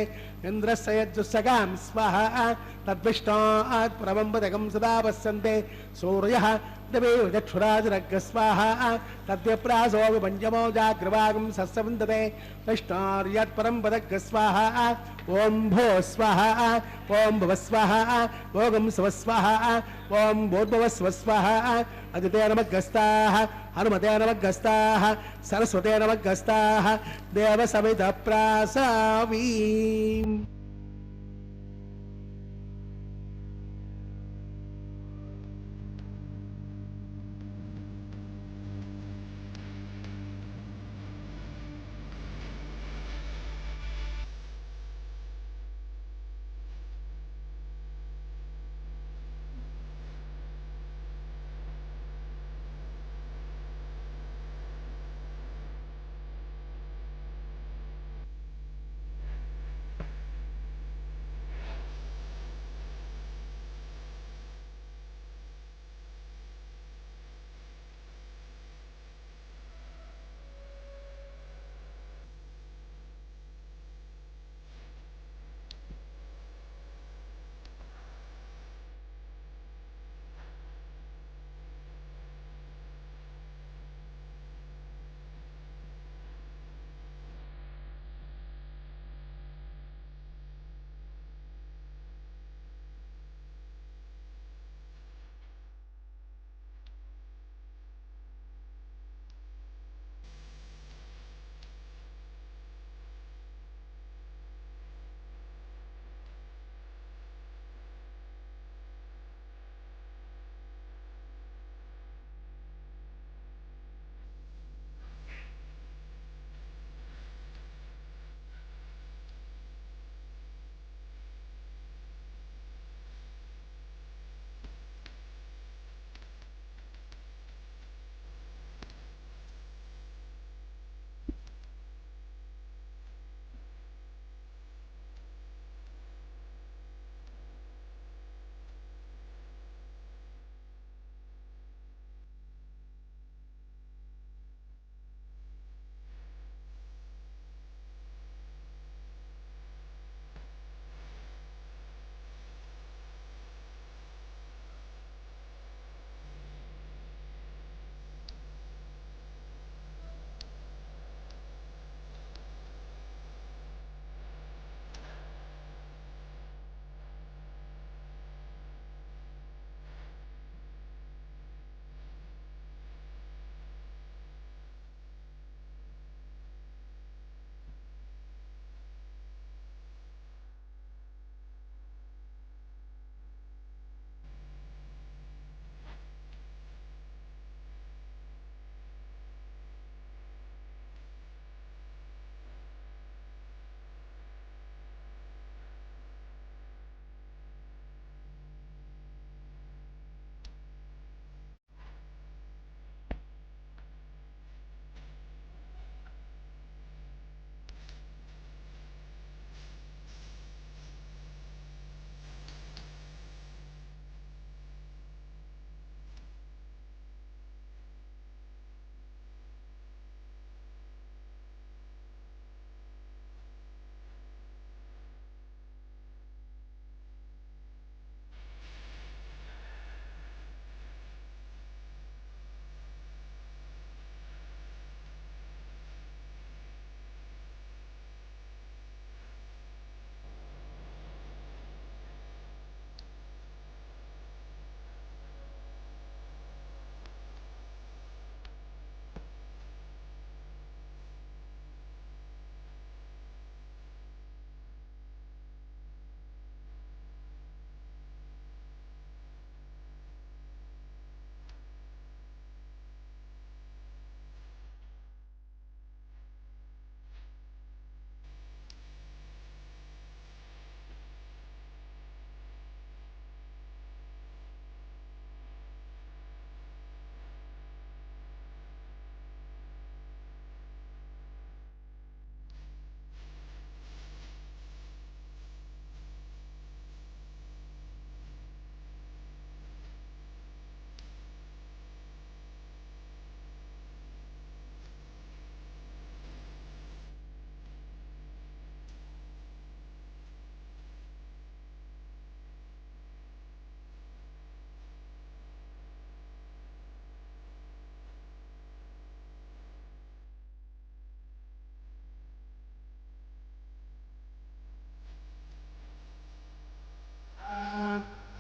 Speaker 3: इन्द्रस्य यज्जुस्सगां स्वाहा तद्विष्णात् परमं पदकं सदा पश्यन्ते सूर्यः देवेव चक्षुराजरग् स्वाहा तद्यप्रासो विपञ्चमो जाग्रवागं सस्यवन्दते विष्णार्यत्परं पदग् स्वाहा ओम भो स्वाहा ओम भव स्वाहा ओम स्व स्वाहा ओम भूर्भुव स्व स्वाहा अदिते नमः गस्ताः हनुमते नमः गस्ताः सरस्वते नमः गस्ताः देवसविधप्रासावीम्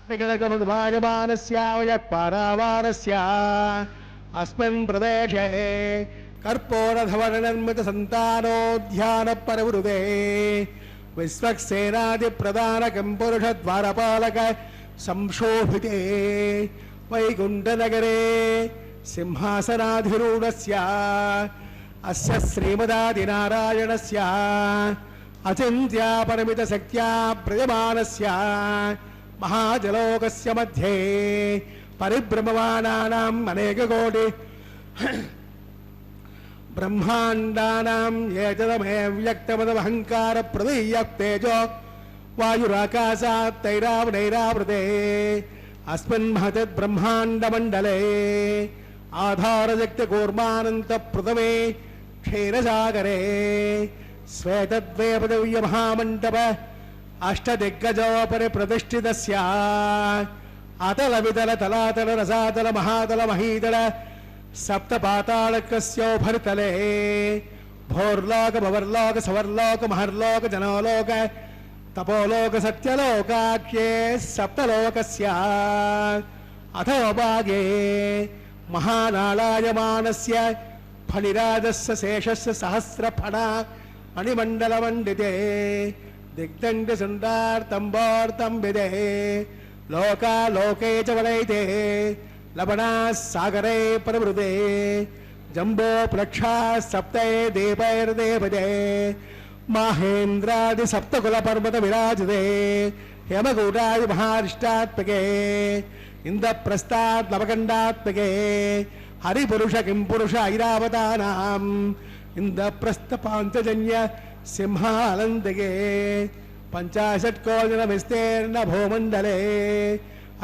Speaker 3: विगतगमुद्भाजमानस्यावयत्पारावारस्य अस्मिन् प्रदेशे कर्पूरधवलनिर्मितसन्तानोद्यानपरवृदे विश्वक्सेनादिप्रधानकम्पुरुषद्वारपालक संशोभिते वैकुण्ठनगरे सिंहासनाधिरूढस्य अस्य श्रीमदादिनारायणस्य अचिन्त्यापरिमितशक्त्या प्रयमानस्य महाजलोकस्य मध्ये परिभ्रममानानाम् अनेककोटि ब्रह्माण्डानां एतदमे व्यक्तमदहङ्कारप्रदीयक्तेजो वायुराकाशात् तैरावनैरावृते अस्मिन् महतद्ब्रह्माण्डमण्डले आधारशक्तिकूर्मानन्तप्रथमे क्षीरसागरे श्वेतद्वैपदव्यमहामण्डप अष्टदिग्गजोपरि प्रतिष्ठितस्य अतलवितलतलातलरसातलमहातलमहीतल सप्तपातालकस्योपरितले भोर्लोक भवर्लोक सवर्लोक महर्लोक जनोलोक तपोलोक सत्यलोकाख्ये सप्तलोकस्य अथोभागे महानालायमानस्य फणिराजस्य शेषस्य सहस्रफणा मणिमण्डलमण्डिते दिग्दण्डसुण्डार्तम्बोर्तम्बिदे लोकालोके च वलयिते लवणाः सागरे प्रवृते जम्बो प्लक्षाः सप्तये दीपैर्देवते माहेन्द्रादि सप्तकुलपर्वत विराजते हेमकूटादि महारिष्टात्मके इन्द्रप्रस्थात् नवकण्डात्मके हरिपुरुष किंपुरुष ऐरावतानाम् इन्द्रप्रस्थ पाञ्चजन्य सिंहालन्तके पंचाशत्कोजन विस्तीर्ण भूमण्डले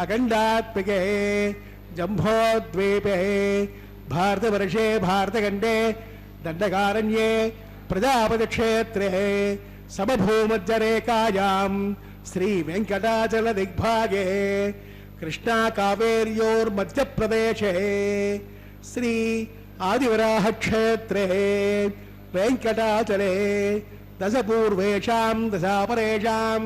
Speaker 3: अखण्डात्मके जम्बोद्वीपे भारतवर्षे भारतखण्डे दण्डकारण्ये प्रजापतिक्षेत्रे समभूमध्यरेखायां श्रीवेङ्कटाचलदिग्भागे कृष्णाकावेर्योर्मध्यप्रदेशे श्री आदिवराहक्षेत्रे वेङ्कटाचले दशपूर्वेषां दशापरेषां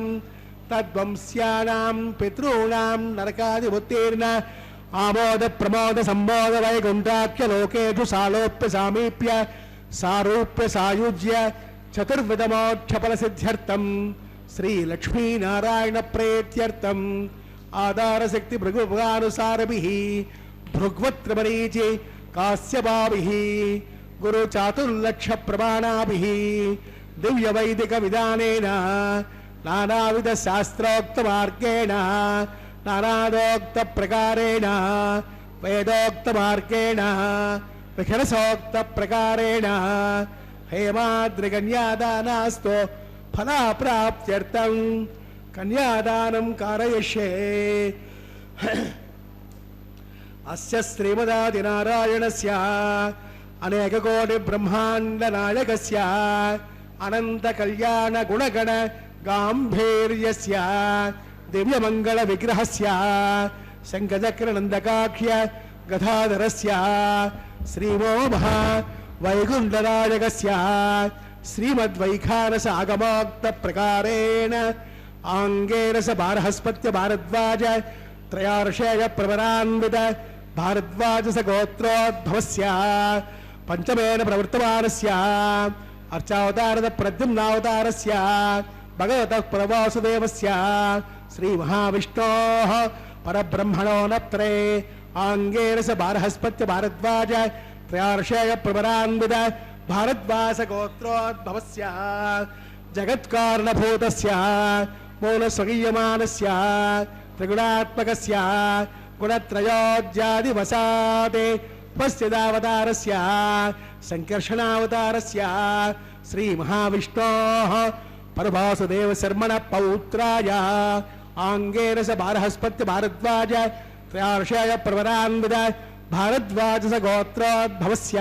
Speaker 3: तद्वंस्यानां पितॄणां नरकादिमुत्तीर्ण आमोद प्रमोद संबोध वैकुण्ठाख्य लोकेषु सालोप्य सामीप्य सारूप्य सायुज्य चतुर्विधमोक्षफलसिद्ध्यर्थं श्री लक्ष्मी नारायण प्रेत्यर्थम् आधारशक्ति भृगुभानुसारभिः भृग्वत्रमरीचि कास्यपाभिः गुरु चातुर्लक्ष प्रमाणाभिः दिव्य वैदिक विधानेन नानाविध शास्त्रोक्त मार्गेण नानादोक्त प्रकारेण वेदोक्त मार्गेण विखरसोक्त प्रकारेण हेमाद्रिकन्यादानास्तु फलाप्राप्त्यर्थं कन्यादानं कारयिष्ये अस्य श्रीमदादिनारायणस्य अनेककोटि ब्रह्मांड नायकस्य अनंत कल्याण गुणगण गांभीर्यस्य दिव्यमंगल विग्रहस्य शंखचक्र नंदकाख्य गदाधरस्य श्रीमो महा वैकुण्ठनायकस्य श्रीमद्वैखानस आगमोक्त प्रकारेण आंगेरस बारहस्पत्य भारद्वाज त्रयार्षेय प्रवरान्वित भारद्वाजस गोत्रोद्भवस्य पंचमेन प्रवर्तमानस्य अर्चावतारद प्रद्युम्नावतारस्य भगवतः प्रवासुदेवस्य श्री महाविष्णोः परब्रह्मणो नत्रे आंगेरस बारहस्पत्य भारद्वाज त्रयार्षेय प्रवरान्वित भारद्वाज गोत्रोद्भवस्य जगत्कारणभूतस्य मूलस्वगीयमानस्य त्रिगुणात्मकस्य गुणत्रयोज्यादिवसादे उपस्थितावतारस्य संकर्षणावतारस्य श्री महाविष्णोः परभासुदेव शर्मण पौत्राय आंगेरस बारहस्पत्य भारद्वाज त्रयार्षाय प्रवरान्वित भारद्वाजस गोत्रोद्भवस्य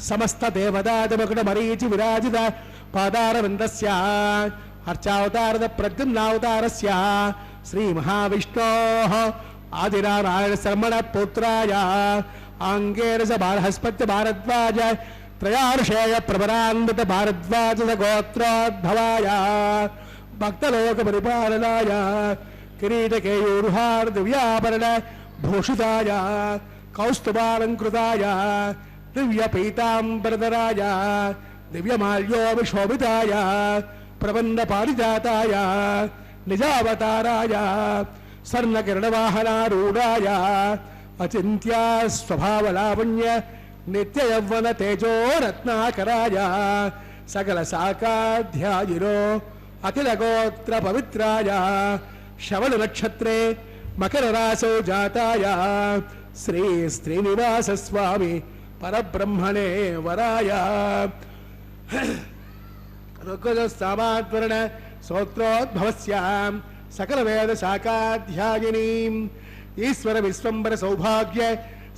Speaker 3: समस्त देवतादिमकुट मरीचि विराजित पादारविन्दस्य अर्चावतारद प्रद्युम्नावतारस्य श्री महाविष्णोः आदिनारायण शर्मण पुत्राय आंगेरस बारहस्पत्य भारद्वाज त्रयार्षेय प्रवरान्वित भारद्वाज गोत्रोद्भवाय भक्तलोक परिपालनाय किरीटकेयूरुहार दिव्याभरण भूषिताय कौस्तुभालंकृताय दिव्यपीताम्बरधराय दिव्यमाल्योभिशोभिताय प्रबन्धपारिजाताय निजावताराय स्वर्णकिरणवाहनारूढाय अचिन्त्य स्वभावलावण्य नित्ययौवन तेजो रत्नाकराय सकल साकाध्यायिनो अखिल गोत्र पवित्राय श्रवण नक्षत्रे मकर रासो जाताय श्री श्रीनिवास स्वामी परब्रह्मणे वराय ऋग्वेदसामाद्वर्ण स्तोत्रोद्भवस्यां सकल वेद शाखाध्यायिनीं ईश्वर विश्वंबर सौभाग्य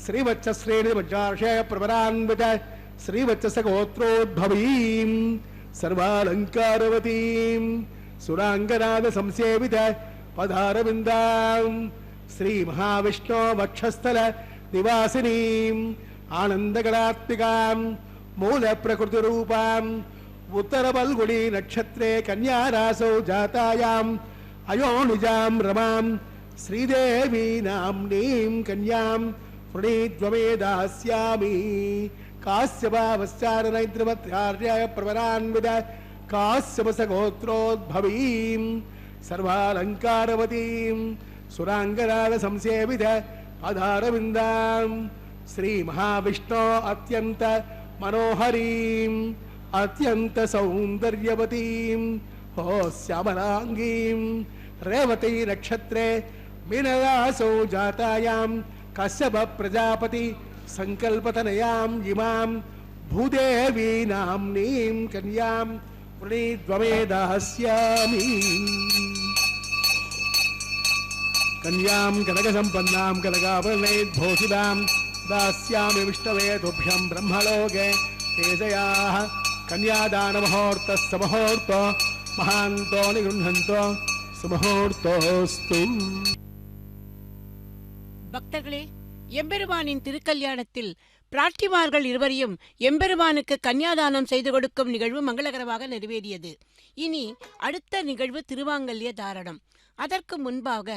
Speaker 3: श्रीवत्स श्रेणिवज्रार्षय प्रवरान्वित श्रीवत्स गोत्रोद्भवीं सर्वालंकारवतीं सुरांगनाद संसेवित पदारविन्दां श्री महाविष्णु वक्षस्थल निवासिनीं आनंदगणात्मिकां मूल प्रकृति रूपां उत्तर बल्गुड़ी नक्षत्रे कन्या रासौ जातायां अयोनिजां रमां श्रीदेवी नाम्नीं कन्यां प्रणीत्वमे दास्यामि काश्यपावस्यारनैद्रवत्र्यार्याय प्रवरान्वित काश्यपसगोत्रोद्भवीं सर्वालंकारवतीं सुरांगनाद संसेवित पदारविन्दां श्री महाविष्णु अत्यंत मनोहरीं अत्यंत सौंदर्यवतीं हो श्यामलांगीं रेवती नक्षत्रे मीनरासौ जातायां कश्यप प्रजापति संकल्पतनयां इमां भूदेवी नाम्नीं कन्यां प्रणीत्वमे दास्यामि कन्यां कनकसम्पन्नां कनकाभरणैर्भूषितां दास्यामि विष्णवे तुभ्यं ब्रह्मलोके केशयाः कन्यादानमुहूर्तस्य मुहूर्तो महान्तो निगृह्णन्तो सुमुहूर्तोऽस्तु.
Speaker 4: பக்தர்களே, எம்பெருமானின் திருக்கல்யாணத்தில் பிராட்டிமார்கள் இருவரையும் எம்பெருமானுக்கு கன்னியாதானம் செய்து கொடுக்கும் நிகழ்வு மங்களகரமாக நிறைவேறியது. இனி அடுத்த நிகழ்வு திருமாங்கல்ய தாரணம். அதற்கு முன்பாக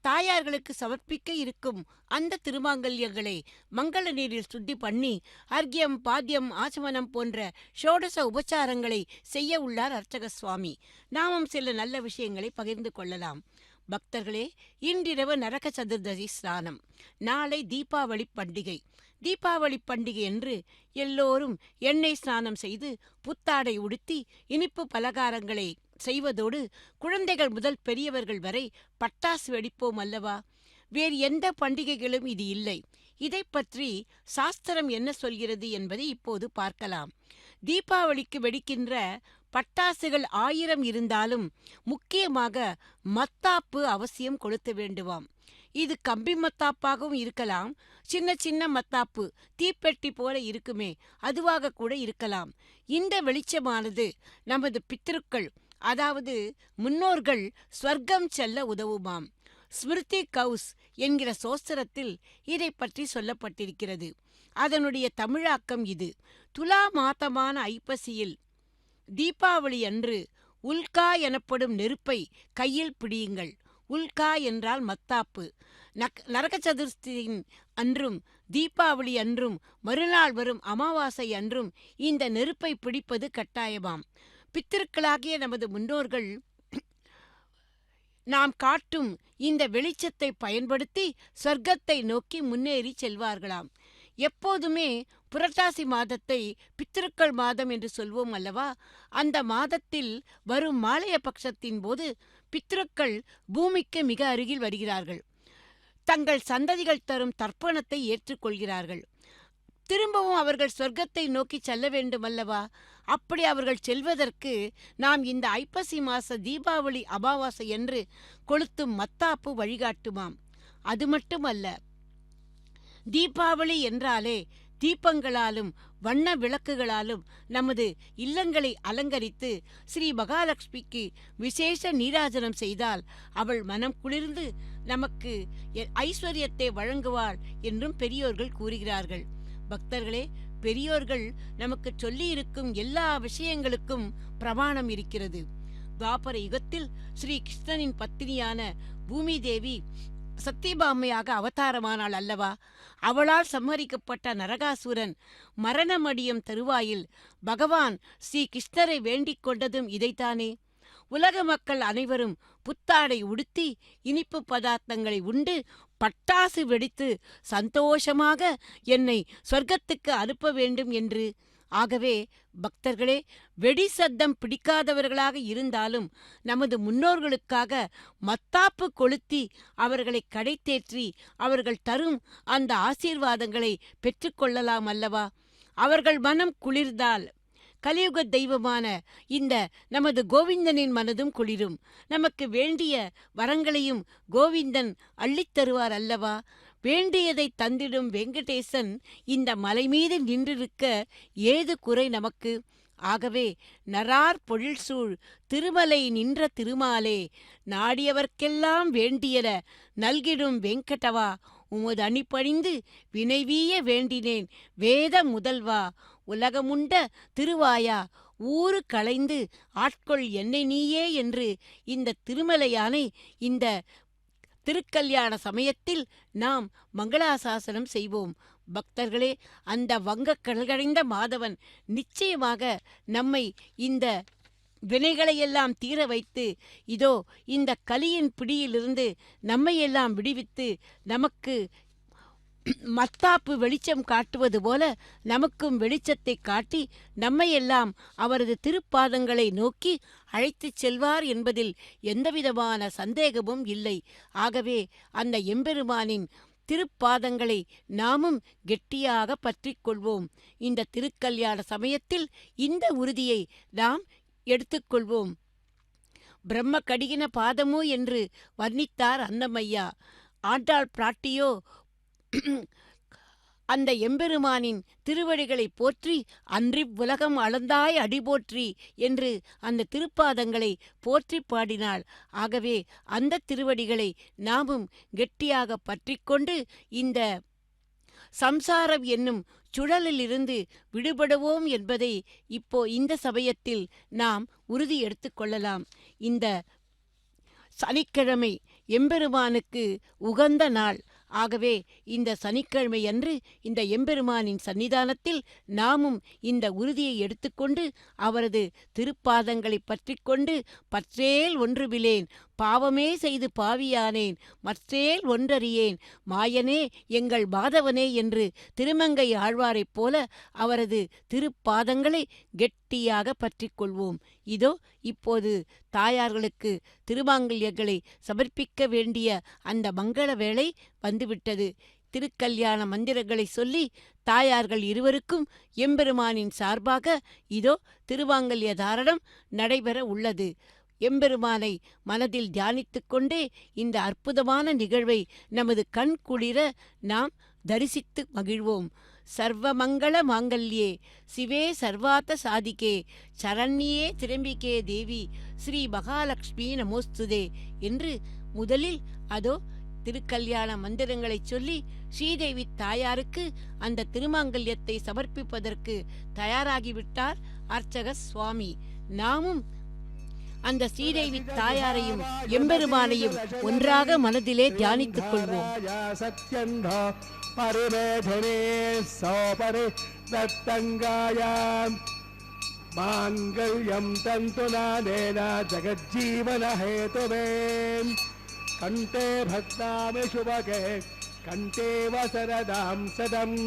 Speaker 4: தாயார்களுக்கு சமர்ப்பிக்க இருக்கும் அந்த திருமாங்கல்யங்களை மங்கள நீரில் சுத்தி பண்ணி அர்க்கியம், பாத்தியம், ஆசமனம் போன்ற ஷோடச உபச்சாரங்களை செய்ய உள்ளார் அர்ச்சக சுவாமி. நாமும் சில நல்ல விஷயங்களை பகிர்ந்து கொள்ளலாம். பக்தர்களே, இன்றிரவு நரக சதுர்தசி ஸ்நானம், நாளை தீபாவளி பண்டிகை. தீபாவளி பண்டிகை என்று எல்லோரும் எண்ணெய் ஸ்நானம் செய்து புத்தாடை உடுத்தி இனிப்பு பலகாரங்களை செய்வதோடு குழந்தைகள் முதல் பெரியவர்கள் வரை பட்டாசு வெடிப்போம் அல்லவா? வேறு எந்த பண்டிகைகளும் இது இல்லை. இதை பற்றி சாஸ்திரம் என்ன சொல்கிறது என்பதை இப்போது பார்க்கலாம். தீபாவளிக்கு வெடிக்கின்ற பட்டாசுகள் 1000 இருந்தாலும் முக்கியமாக மத்தாப்பு அவசியம் கொளுத்த வேண்டுவாம். இது கம்பி மத்தாப்பாகவும் இருக்கலாம், சின்ன சின்ன மத்தாப்பு தீப்பெட்டி போல இருக்குமே அதுவாக கூட இருக்கலாம். இந்த வெளிச்சமானது நமது பித்ருக்கள், அதாவது முன்னோர்கள் ஸ்வர்க்கம் செல்ல உதவுமாம். ஸ்மிருதி கௌஸ் என்கிற சோஸ்திரத்தில் இதை பற்றி சொல்லப்பட்டிருக்கிறது. அதனுடைய தமிழாக்கம் இது. துலா மாதமான ஐப்பசியில் தீபாவளி அன்று உல்கா எனப்படும் நெருப்பை கையில் பிடியுங்கள். உல்கா என்றால் மத்தாப்பு. நரக சதுர்த்தியின் அன்றும் தீபாவளி அன்றும் மறுநாள் வரும் அமாவாசை அன்றும் இந்த நெருப்பை பிடிப்பது கட்டாயமாம். பித்திருக்களாகிய நமது முன்னோர்கள் நாம் காட்டும் இந்த வெளிச்சத்தை பயன்படுத்தி சொர்க்கத்தை நோக்கி முன்னேறி செல்வார்களாம். எப்போதுமே புரட்டாசி மாதத்தை பித்திருக்கள் மாதம் என்று சொல்வோம் அல்லவா? அந்த மாதத்தில் வரும் மாலைய பட்சத்தின் போது பித்திருக்கள் பூமிக்கு மிக அருகில் வருகிறார்கள். தங்கள் சந்ததிகள் தரும் தர்ப்பணத்தை ஏற்றுக்கொள்கிறார்கள். திரும்பவும் அவர்கள் சொர்க்கத்தை நோக்கி செல்ல வேண்டும் அல்லவா? அப்படி அவர்கள் செல்வதற்கு நாம் இந்த ஐப்பசி மாச தீபாவளி அமாவாசை என்று கொளுத்தும் மத்தாப்பு வழிகாட்டுமாம். அது மட்டுமல்ல, தீபாவளி என்றாலே தீபங்களாலும் வண்ண விளக்குகளாலும் நமது இல்லங்களை அலங்கரித்து ஸ்ரீ மகாலட்சுமிக்கு விசேஷ நீராஜனம் செய்தால் அவள் மனம் குளிர்ந்து நமக்கு ஐஸ்வர்யத்தை வழங்குவாள் என்றும் பெரியோர்கள் கூறுகிறார்கள். பக்தர்களே, பெரியோர்கள் நமக்கு சொல்லி இருக்கும் எல்லா விஷயங்களுக்கும் பிரமாணம் இருக்கிறது. துவாபர யுகத்தில் ஸ்ரீ கிருஷ்ணனின் பத்தினியான பூமி தேவி சத்தியபாமையாக அவதாரமானாள் அல்லவா? அவளால் சம்ஹரிக்கப்பட்ட நரகாசுரன் மரணமடியும் தருவாயில் பகவான் ஸ்ரீ கிருஷ்ணரை வேண்டிக் கொண்டதும் இதைத்தானே. உலக மக்கள் அனைவரும் புத்தாடை உடுத்தி இனிப்பு பதார்த்தங்களை உண்டு பட்டாசு வெடித்து சந்தோஷமாக என்னை சொர்க்கத்துக்கு அனுப்ப வேண்டும் என்று. ஆகவே பக்தர்களே, வெடி சத்தம் பிடிக்காதவர்களாக இருந்தாலும் நமது முன்னோர்களுக்காக மத்தாப்பு கொளுத்தி அவர்களை கடைத்தேற்றி அவர்கள் தரும் அந்த ஆசீர்வாதங்களை பெற்றுக்கொள்ளலாம் அல்லவா? அவர்கள் மனம் குளிர்ந்தால் கலியுக தெய்வமான இந்த நமது கோவிந்தனின் மனதும் குளிரும். நமக்கு வேண்டிய வரங்களையும் கோவிந்தன் அள்ளித்தருவார் அல்லவா? வேண்டியதை தந்திடும் வெங்கடேசன் இந்த மலை மீது நின்றிருக்க ஏது குறை நமக்கு? ஆகவே நரார் பொழில்சூழ் திருமலை நின்ற திருமாலே, நாடியவர்க்கெல்லாம் வேண்டியன நல்கிடும் வெங்கடவா, உமது அணிபணிந்து வினைவீய வேண்டினேன் வேத முதல்வா, உலகமுண்ட திருவாயா, ஊறு களைந்து ஆட்கொள் என்னை நீயே என்று இந்த திருமலையானை இந்த திருக்கல்யாண சமயத்தில் நாம் மங்களாசாசனம் செய்வோம். பக்தர்களே, அந்த வங்கக் கடல்கடைந்த மாதவன் நிச்சயமாக நம்மை இந்த வினைகளையெல்லாம் தீர வைத்து இதோ இந்த கலியின் பிடியிலிருந்து நம்மையெல்லாம் விடுவித்து நமக்கு மத்தாப்பு வெளிச்சம் காட்டுவது போல நமக்கும் வெளிச்சத்தை காட்டி நம்மையெல்லாம் அவரது திருப்பாதங்களை நோக்கி அழைத்துச் செல்வார் என்பதில் எந்தவிதமான சந்தேகமும் இல்லை. ஆகவே அந்த எம்பெருமானின் திருப்பாதங்களை நாமும் கெட்டியாக பற்றிக் கொள்வோம். இந்த திருக்கல்யாண சமயத்தில் இந்த உறுதியை நாம் எடுத்துக்கொள்வோம். பிரம்ம கடிகின பாதமோ என்று வர்ணித்தார் அன்னமையா. ஆண்டாள் பிராட்டியோ அந்த எம்பெருமானின் திருவடிகளை போற்றி அன்றிவ்வுலகம் அளந்தாய் அடிபோற்றி என்று அந்த திருப்பாதங்களை போற்றி பாடினாள். ஆகவே அந்த திருவடிகளை நாமும் கெட்டியாக பற்றிக்கொண்டு இந்த சம்சாரம் என்னும் சுழலிலிருந்து விடுபடுவோம் என்பதை இப்போ இந்த சமயத்தில் நாம் உறுதி எடுத்துக்கொள்ளலாம். இந்த சனிக்கிழமை எம்பெருமானுக்கு உகந்த நாள். ஆகவே இந்த சனிக்கிழமை அன்று இந்த எம்பெருமானின் சன்னிதானத்தில் நாமும் இந்த உறுதியை எடுத்துக்கொண்டு அவரது திருப்பாதங்களை பற்றிக்கொண்டு பற்றேல் ஒன்றுவிலேன் பாவமே செய்து பாவியானேன் மற்றேல் ஒன்றறியேன் மாயனே எங்கள் மாதவனே என்று திருமங்கை ஆழ்வாரைப் போல அவரது திருப்பாதங்களை கெட்டியாக பற்றிக்கொள்வோம். இதோ இப்போது தாயார்களுக்கு திருமாங்கல்யங்களை சமர்ப்பிக்க வேண்டிய அந்த மங்கள வேளை வந்துவிட்டது. திருக்கல்யாண மந்திரங்களை சொல்லி தாயார்கள் இருவருக்கும் எம்பெருமானின் சார்பாக இதோ திருமாங்கல்ய தாரணம் நடைபெற உள்ளது. எம்பெருமானை மனதில் தியானித்துக் கொண்டே இந்த அற்புதமான நிகழ்வை நமது கண் குளிர நாம் தரிசித்து மகிழ்வோம். சர்வமங்கள மாங்கல்யே சிவே சர்வார்த்த சாதிகே சரண்யே திரம்பிகே தேவி ஸ்ரீ மகாலட்சுமி நமோஸ்துதே என்று முதலில் அதோ திருக்கல்யாண மந்திரங்களை சொல்லி ஸ்ரீதேவி தாயாருக்கு அந்த திருமாங்கல்யத்தை சமர்ப்பிப்பதற்கு தயாராகிவிட்டார் அர்ச்சக சுவாமி. நாமும் அந்த ஸ்ரீதேவி தாயாரையும் எம்பெருமானையும் ஒன்றாக மனதிலே தியானித்துக் கொள்வோம்.
Speaker 3: மாங்கல்யம் தந்துநானேன ஜகஜ்ஜீவன ஹேதுவே கண்டே பக்தாமி சுபகே கண்டே வசரதாம் சதம்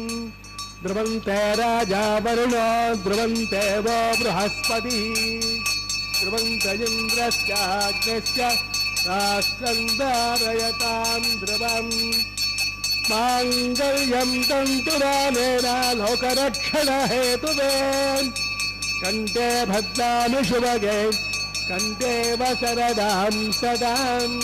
Speaker 3: த்ருவந்தே ராஜா வருணோ த்ருவந்தே வோ ப்ரஹஸ்பதி ध्रुवन्तरिन्द्रश्चाग्नश्च राष्ट्रं धारयतां ध्रुवम् माङ्गल्यं तन्तुनानेन लोकरक्षणहेतुवे कण्ठे भद्रामि शुभगे कण्ठे वसरदां सदाम्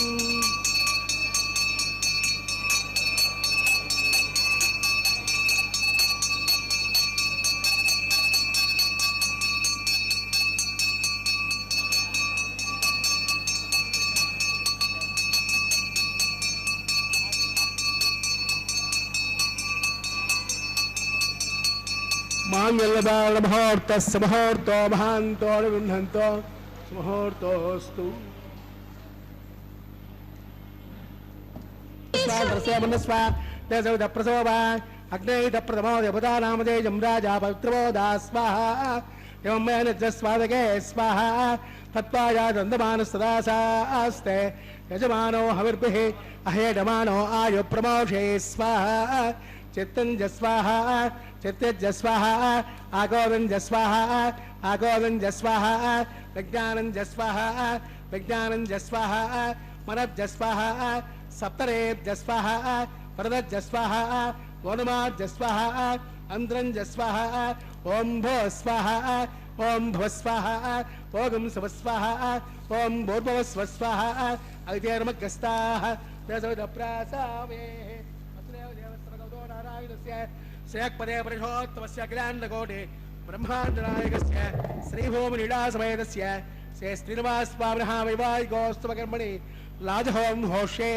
Speaker 3: मांगल्यदानमुहूर्तस्य मुहूर्तो महान्तो निगृह्णन्तो मुहूर्तोस्तु स्वाहा प्रसोभा अग्नित प्रथमो देवता नामधेयं राजा पवित्रो स्वाहा एवं मेन स्वादके स्वाहा तत्त्वाया दन्तमानस्तदास्ते यजमानो हविर्भिः अहेडमानो आयु प्रमोषे स्वाहा चित्तञ्ज स्वाहा चित्तज्ज स्वाहा आगोविन्द स्वाहा आगोविन्द स्वाहा विज्ञानञ्ज स्वाहा विज्ञानञ्ज स्वाहा मनज्ज स्वाहा सप्तरेभ्य स्वाहा वरदज्ज स्वाहा वनुमाज्ज स्वाहा अंद्रञ्ज स्वाहा ओम भो स्वाहा ओम भव स्वाहा ओगम सव स्वाहा ओम भूर्भुव स्व स्वाहा अग्निर्मग्गस्ताः दशविधप्रासावे अत्रैव देवस्त्रगौतो नारायणस्य श्रेयःपदे परिषोत्तमस्य अखिलाण्डकोटि ब्रह्माण्डनायकस्य श्रीभूमिलीलासमेतस्य श्री श्रीनिवासस्वामिनः वैवाहिकोत्सवकर्मणि लाजहोम होषे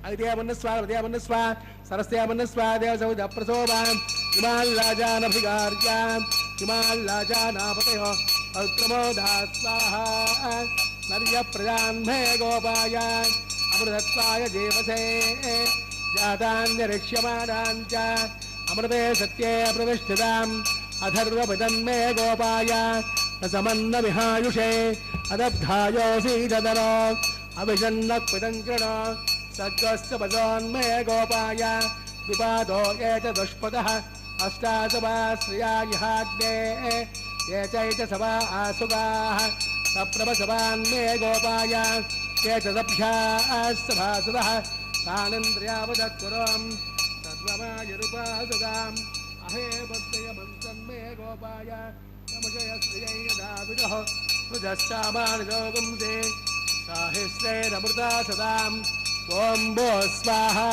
Speaker 3: अग्निमन्नस्वा सरस्यामन्नस्वा देवसौदप्रसोभाम् इमान् लाजानभिगार्याम् इमान् लाजानापतयो पवित्रमोधा स्वाहा नर्यप्रजान्मे गोपाय अमृतत्वाय जीवसे जातान्यरिक्ष्यमाणान् च अमृते सत्ये प्रतिष्ठिताम् अथर्वपदन्मे गोपाय न समन्नविहायुषे अदब्धायोऽसि ददरो अभिषन्नक्पिदङ्कृण सर्गस्य पदोन्मे गोपाय विपादो ये च दुष्पदः अष्टासभा श्रिया इहाग्ने ये चैतसभा आसुगाः सप्रभसभान्मे गोपाय ये च सभ्याः तानिन्द्रियावदत्कुरम् सर्वमायुरुपासुगाम् अहे भक्तयमन्तन्मे गोपाय नमजय श्रियै यदा विदुः रुजश्चामानजोगुंसे साहिस्रेरमृता सदाम् ओम भो स्वाहा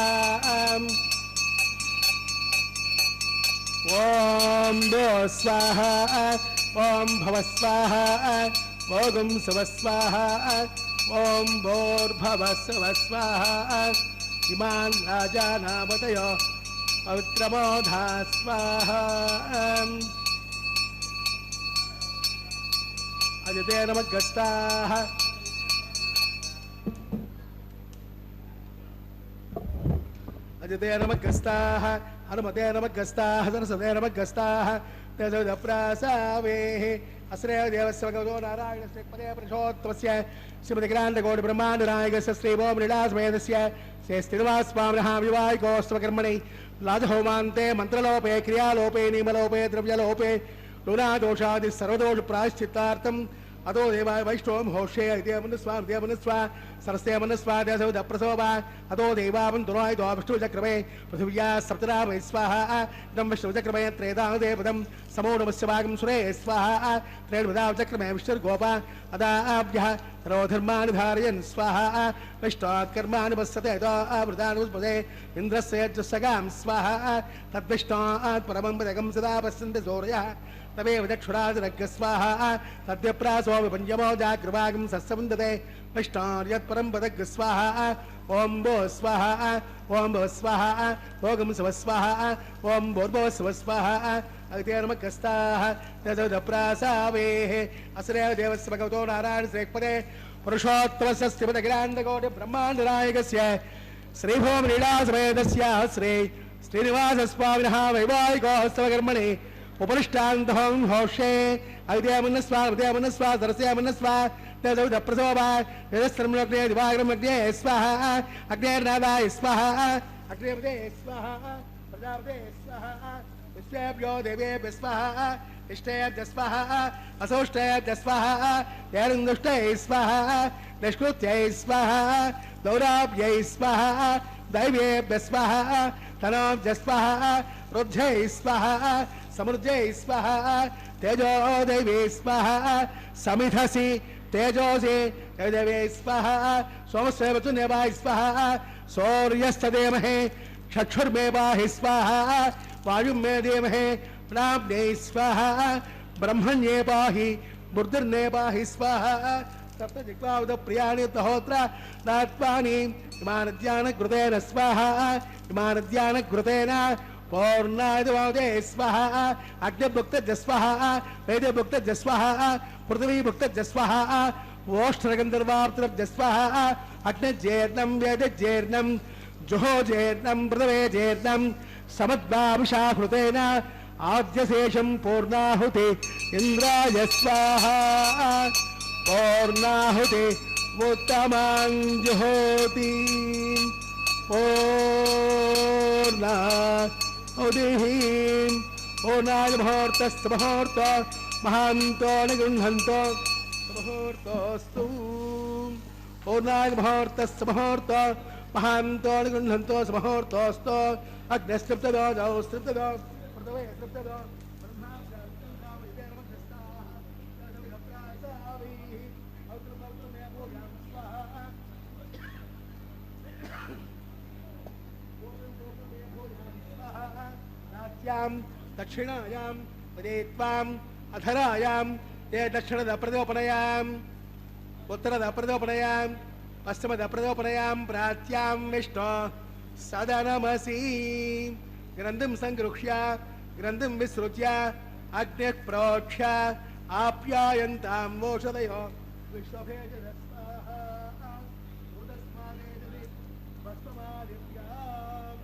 Speaker 3: ओम भो स्वाहा ओम भव स्वाहा ओगुं सव स्वाहा ओम भोर्भव सव स्वाहा इमान् राजानामतयो पवित्रमोधा स्वाहा अजते नमग्गस्ताः अजते नमग्गस्ताः हनुमते नमग्गस्ताः सरस्वते नमग्गस्ताः तेजोदप्रासावेः अस्रेव देवस्य भगवतो नारायणस्य पदे पुरुषोत्तमस्य श्रीमद्ग्रान्थकोटि ब्रह्माण्डनायकस्य श्रीभूमिलीलासमेतस्य श्री श्रीनिवासस्वामिनः विवाहिकोत्सवकर्मणि लाजहोमान्ते मन्त्रलोपे क्रियालोपे नियमलोपे द्रव्यलोपे लूनादोषादि सर्वदोष प्रायश्चित्तार्थम् अतो देवाय वैष्णवं होषे देवमनुस्वा सरस्यमनुस्वा देवसौदप्रसोभा अतो देवावं दुराय द्वा विष्णुचक्रमे पृथिव्या सप्तरामये स्वाहा इदं विष्णुचक्रमे त्रेधादेवदं समो नमस्य भागं सुरे स्वाहा त्रेणुदावचक्रमे विष्णुर्गोपा अदाभ्यः रोधर्माणि धारयन् स्वाहा विष्णोत् कर्माणि वत्सते आवृतानुस्पदे इन्द्रस्य सगां स्वाहा तद्विष्णोत् परमं पदकं सदा पश्यन्ति सूर्यः तमेव दक्षुराजनज्ञ स्वाहा तद्यप्रासो विपञ्चमो जाग्रवागं सस्यवन्दते विष्णोर्यत्परं पदज्ञ स्वाहा ओम भो स्वाहा ओम भव स्वाहा ओगं सव स्वाहा ओम भूर्भुव स्व स्वाहा अग्निर्मग्गस्ताः तदप्रासावेः अस्रेव देवस्य भगवतो नारायण श्रेयःपदे पुरुषोत्तमस्य श्रीमद्ग्रान्थकोटि ब्रह्माण्डनायकस्य श्रीभूमिलीलासमेतस्य श्री श्रीनिवासस्वामिनः वैवाहिकोत्सवकर्मणि उपरिष्टान्तहं होषे अग्निमन्नस्वा हृदयमन्नस्वा सरस्यमन्नस्वा तेजोदप्रसोभा यजस्त्रमग्ने दिवाकरमग्ने स्वाहा अग्नेर्नादाय स्वाहा अग्नेपदे स्वाहा प्रजापते स्वाहा विश्वेभ्यो देवेभ्यः स्वाहा इष्टेभ्यः स्वाहा असोष्टेभ्यः स्वाहा येरुन्दुष्टैः स्वाहा निष्कृत्यै स्वाहा दौराभ्यै स्वाहा दैवेभ्यः स्वाहा तनोभ्यः स्वाहा रुद्ध्यै स्वाहा समृद्ध्यै स्वाहा तेजो दैवे स्वाहा समिधसि तेजोसि देवे स्वाहा सोमस्य वचुनेवाय स्वाहा सूर्यस्तदेमहे चक्षुर्मेवाहि स्वाहा वायुमे देमहे प्राप्ने स्वाहा ब्रह्मण्ये पाहि बुद्धिर्ने पाहि स्वाहा सप्तजिह्वावद प्रियाणि तहोत्र नात्वानि इमानद्यानकृतेन स्वाहा इमानद्यानकृतेन पौर्णादिवादे स्वाहा अग्निभुक्त स्वाहा वेदभुक्त स्वाहा पृथ्वीभुक्त स्वाहा ओष्ठगन्धर्वाप्तरब्जस्वाहा अग्निजेर्णं वेदजेर्णं जुहोजेर्णं पृथवेजेर्णं समद्वाभिषाहृतेन आद्यशेषं पूर्णाहुति इन्द्राय स्वाहा पूर्णाहुति उत्तमं जुहोति पूर्णाहुतिः पूर्णाय मुहूर्तस्य मुहूर्त महान्तो निगृह्णन्तो मुहूर्तोऽस्तु पूर्णाय मुहूर्तस्य मुहूर्त महान्तो निगृह्णन्तो मुहूर्तोऽस्तु अग्निस्तृप्तदो स्तृप्तदो प्रथमे स्तृप्तदो दक्षिणायां पदेत्वाम् अधरायां ते दक्षिणद प्रदोपनयाम् उत्तरद प्रदोपनयाम् पश्चिमद प्रदोपनयां प्राच्यां विष्णु सदनमसि ग्रन्थिं संगृह्य ग्रन्थिं विसृज्य अग्निः प्रोक्ष्य आप्यायन्तां वोषधयो विश्वभेजदस्वाहा उदस्मानेजनि भस्ममादित्याम्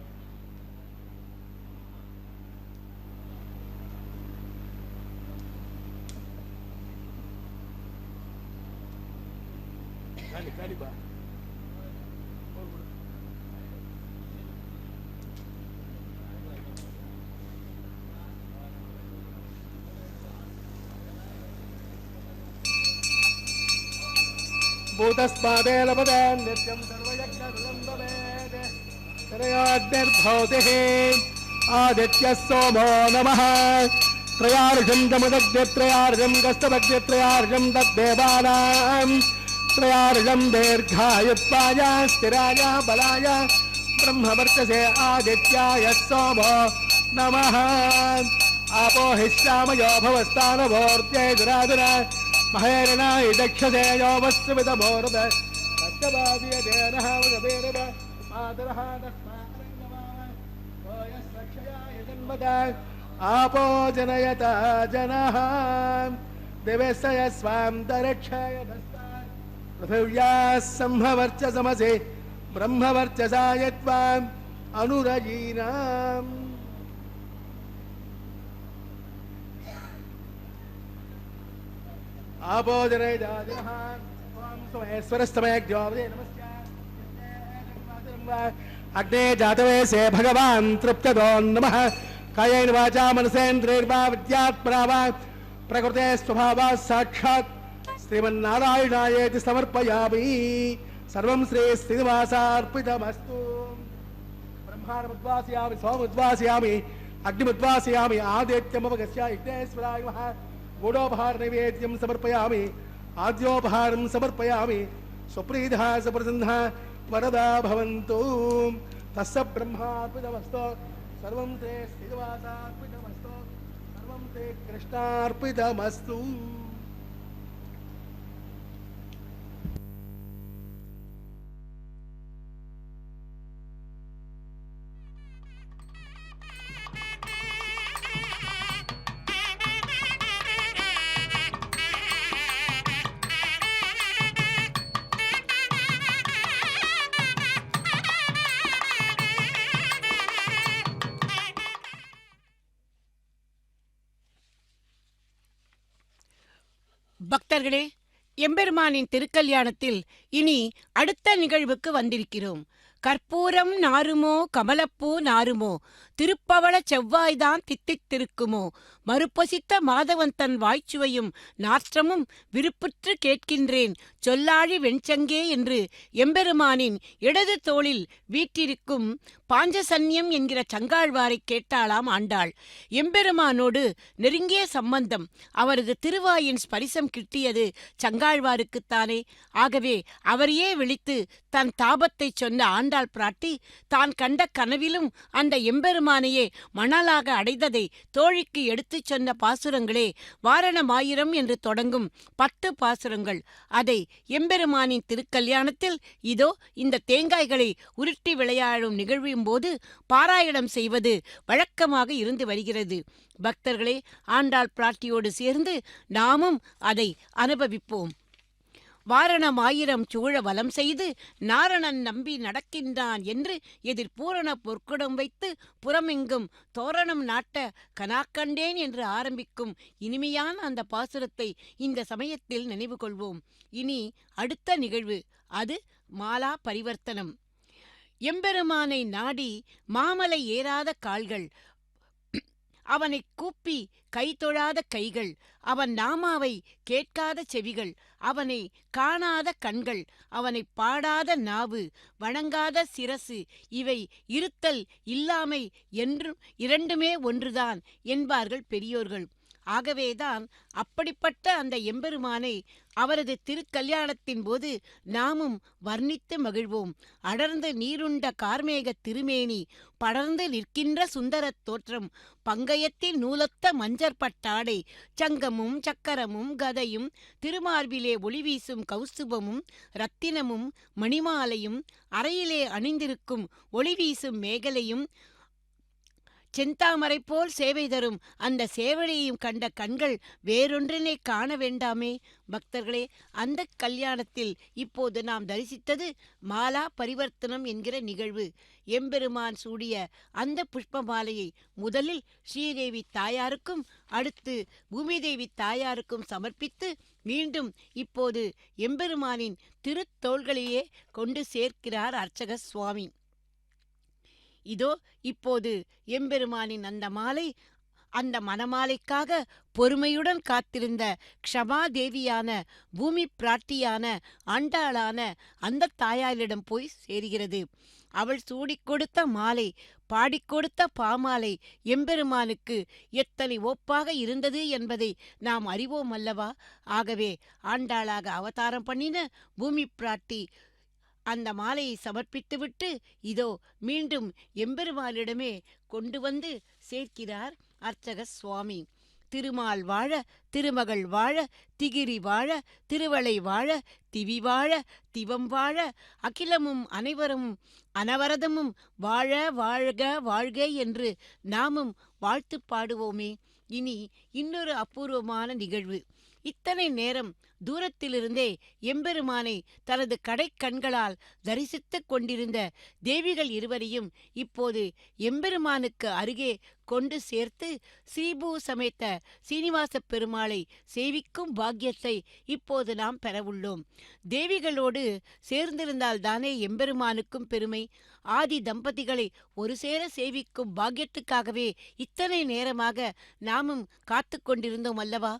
Speaker 3: கண்டிப்பா भूतस्मादे लभदान् नित्यं सर्वयज्ञं भवेत् त्रयाद्भिर्भवतिः आदित्यः सोमो नमः त्रयार्षं जमदग्नित्रयार्षं कस्तभग्नित्रयार्षं तद्देवानां त्रयार्षं दीर्घायुत्वाय स्थिराय बलाय ब्रह्मवर्चसे आदित्याय सोमो नमः आपो हिश्यामयो भवस्तानभोर्त्यै दुरादुरा महेरणाय दक्षसे यो वस्त्रविदमोरद सत्यवादीयतेनः वदवेरव मातरः तस्मारङ्गमाय जन्मद आपो जनयत जनः दिवसय स्वान्तरिक्षय पृथिव्याः संभवर्चसमसि ब्रह्मवर्चसाय त्वाम् अनुरयीनाम् आपो जनयजाजनः त्वां सोमेश्वरस्तमयज्ञोपदे नमस्कार अग्ने जातवेशे भगवान् तृप्तदो नमः कायेन वाचा मनसेन्द्रियैर्वा विद्यात्मना वा प्रकृते स्वभावात् साक्षात् श्रीमन्नारायणायेति समर्पयामि सर्वं श्रीनिवासार्पितमस्तु ब्रह्माण्डमुद्वासयामि सोमुद्वासयामि अग्निमुद्वासयामि आदित्यमवगस्य यज्ञेश्वराय नमः गूढोपहार नैवेद्यं समर्पयामि आद्योपहारं समर्पयामि सुप्रीतः सुप्रसन्नः वरदा भवन्तु तस्य ब्रह्मार्पितमस्तु सर्वं ते श्रीनिवासार्पितमस्तु सर्वं ते कृष्णार्पितमस्तु
Speaker 4: பக்தர்களே, எம்பெருமானின் திருக்கல்யாணத்தில் இனி அடுத்த நிகழ்வுக்கு வந்திருக்கிறோம். கற்பூரம் நாருமோ கமலப்பூ நாருமோ, திருப்பவள செவ்வாய்தான் தித்தித்திருக்குமோ, மறுபொசித்த மாதவன் தன் வாய்ச்சுவையும் நாற்றமும் விருப்புற்று கேட்கின்றேன் சொல்லாழி வெண்சங்கே என்று எம்பெருமானின் இடது தோளில் வீற்றிருக்கும் பாஞ்சசன்யம் என்கிற சங்காழ்வாரை கேட்டாளாம் ஆண்டாள். எம்பெருமானோடு நெருங்கிய சம்பந்தம், அவரது திருவாயின் ஸ்பரிசம் கிட்டியது சங்காழ்வாருக்குத்தானே. ஆகவே அவரையே விழித்து தன் தாபத்தை சொன்ன ஆண்டாள் பிராட்டி தான் கண்ட கனவிலும் அந்த எம்பெருமானையே மணலாக அடைந்ததை தோழிக்கு எடுத்துச் சொன்ன பாசுரங்களே வாரணமாயிரம் என்று தொடங்கும் 10 பாசுரங்கள். அதை எம்பெருமானின் திருக்கல்யாணத்தில் இதோ இந்த தேங்காய்களை உருட்டி விளையாடும் நிகழ்வின் போது பாராயணம் செய்வது வழக்கமாக இருந்து வருகிறது. பக்தர்களே, ஆண்டாள் பிராட்டியோடு சேர்ந்து நாமும் அதை அனுபவிப்போம். வாரணம் 1000 சூழ வலம் செய்து நாரணன் நம்பி நடக்கின்றான் என்று எதிர்பூரண பொற்குடம் வைத்து புறமெங்கும் தோரணம் நாட்ட கனாக்கண்டேன் என்று ஆரம்பிக்கும் இனிமையான அந்த பாசுரத்தை இந்த சமயத்தில் நினைவு கொள்வோம். இனி அடுத்த நிகழ்வு, அது மாலா பரிவர்த்தனம். எம்பெருமானை நாடி மாமலை ஏறாத கால்கள், அவனை கூப்பி கை தொழாத கைகள், அவன் நாமாவை கேட்காத செவிகள், அவனை காணாத கண்கள், அவனை பாடாத நாவு, வணங்காத சிரசு, இவை இருத்தல் இல்லாமை என்றும் இரண்டுமே ஒன்றுதான் என்பார்கள் பெரியோர்கள். ஆகவேதான் அப்படிப்பட்ட அந்த எம்பெருமானை அவரது திருக்கல்யாணத்தின் போது நாமும் வர்ணித்து மகிழ்வோம். அடர்ந்து நீருண்ட கார்மேக திருமேனி, படர்ந்து நிற்கின்ற சுந்தரத் தோற்றம், பங்கயத்தில் நூலொத்த மஞ்சற்பட்டாடை, சங்கமும் சக்கரமும் கதையும், திருமார்பிலே ஒளிவீசும் கௌசுபமும் இரத்தினமும் மணிமாலையும், அறையிலே அணிந்திருக்கும் ஒளிவீசும் மேகலையும், செந்தாமரை போல் சேவை தரும் அந்த சேவலையும் கண்ட கண்கள் வேறொன்றினை காண வேண்டாமே? பக்தர்களே, அந்த கல்யாணத்தில் இப்போது நாம் தரிசித்தது மாலா பரிவர்த்தனம் என்கிற நிகழ்வு. எம்பெருமான் சூடிய அந்த புஷ்ப மாலையை முதலில் ஸ்ரீதேவி தாயாருக்கும் அடுத்து பூமிதேவி தாயாருக்கும் சமர்ப்பித்து மீண்டும் இப்போது எம்பெருமானின் திருத்தோள்களையே கொண்டு சேர்க்கிறார் அர்ச்சக சுவாமி. இதோ இப்போது எம்பெருமானின் அந்த மாலை, அந்த மணமாலைக்காக பொறுமையுடன் காத்திருந்த க்ஷமாதேவியான பூமி பிராட்டியான ஆண்டாளான அந்த தாயாரிடம் போய் சேர்கிறது. அவள் சூடிக் கொடுத்த மாலை, பாடிக்கொடுத்த பாமாலை எம்பெருமானுக்கு எத்தனை ஒப்பாக இருந்தது என்பதை நாம் அறிவோம் அல்லவா? ஆகவே ஆண்டாளாக அவதாரம் பண்ணின பூமி பிராட்டி அந்த மாலையை சமர்ப்பித்துவிட்டு இதோ மீண்டும் எம்பெருமானிடமே கொண்டு வந்து சேர்க்கிறார் அர்ச்சக சுவாமி. திருமால் வாழ, திருமகள் வாழ, திகிரி வாழ, திருவளை வாழ, திவி வாழ, திவம் வாழ, அகிலமும் அனைவரும் அனவரதமும் வாழ வாழ்க வாழ்க என்று நாமும் வாழ்த்து பாடுவோமே. இனி இன்னொரு அபூர்வமான நிகழ்வு. இத்தனை நேரம் தூரத்திலிருந்தே எம்பெருமானை தனது கடைக்கண்களால் தரிசித்துக் கொண்டிருந்த தேவிகள் இருவரையும் இப்போது எம்பெருமானுக்கு அருகே கொண்டு சேர்த்து ஸ்ரீபூ சமேத்த சீனிவாச பெருமாளை சேவிக்கும் பாக்கியத்தை இப்போது நாம் பெறவுள்ளோம். தேவிகளோடு சேர்ந்திருந்தால்தானே எம்பெருமானுக்கும் பெருமை. ஆதி தம்பதிகளை ஒரு சேர சேவிக்கும் பாக்கியத்துக்காகவே இத்தனை நேரமாக நாமும் காத்து கொண்டிருந்தோம் அல்லவா?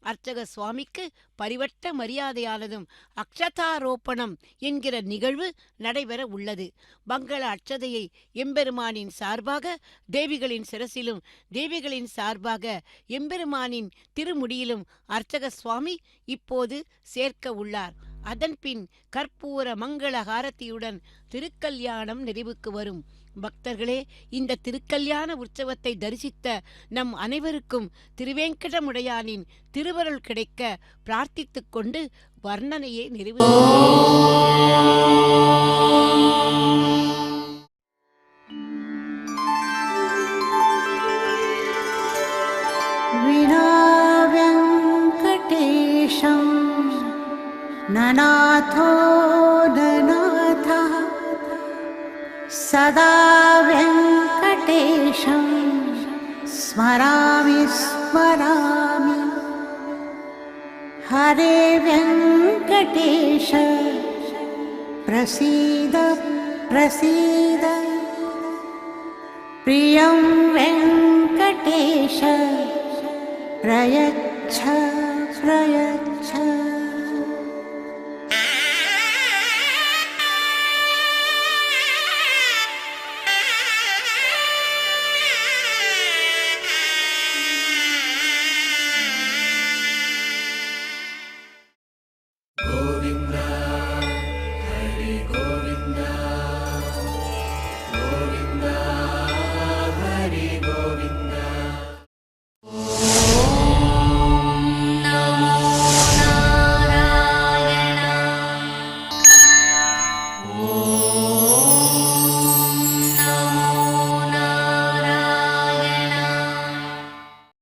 Speaker 4: அர்ச்சக சுவாமிக்கு பரிவட்ட மரியாதையானதும் அக்ஷதாரோப்பணம் என்கிற நிகழ்வு நடைபெற உள்ளது. மங்கள அட்சதையை எம்பெருமானின் சார்பாக தேவிகளின் சிரசிலும், தேவிகளின் சார்பாக எம்பெருமானின் திருமுடியிலும் அர்ச்சக சுவாமி இப்போது சேர்க்க உள்ளார். அதன்பின் கற்பூர மங்கள ஹாரதியுடன் திருக்கல்யாணம் நிறைவுக்கு வரும். பக்தர்களே, இந்த திருக்கல்யாண உற்சவத்தை தரிசித்த நம் அனைவருக்கும் திருவேங்கடமுடையானின் திருவருள் கிடைக்க பிரார்த்தித்துக் கொண்டு வர்ணனையை நிறைவு
Speaker 2: விநாயகேஷம் நநாதோ நநாதா சதா வெங்கடேஷம் ஸ்மராமி ஸ்மராமி. ஹரே வெங்கடேஷ பிரசீத பிரசீத. பிரியம் வெங்கடேஷ பிரயச்ச பிரயச்ச.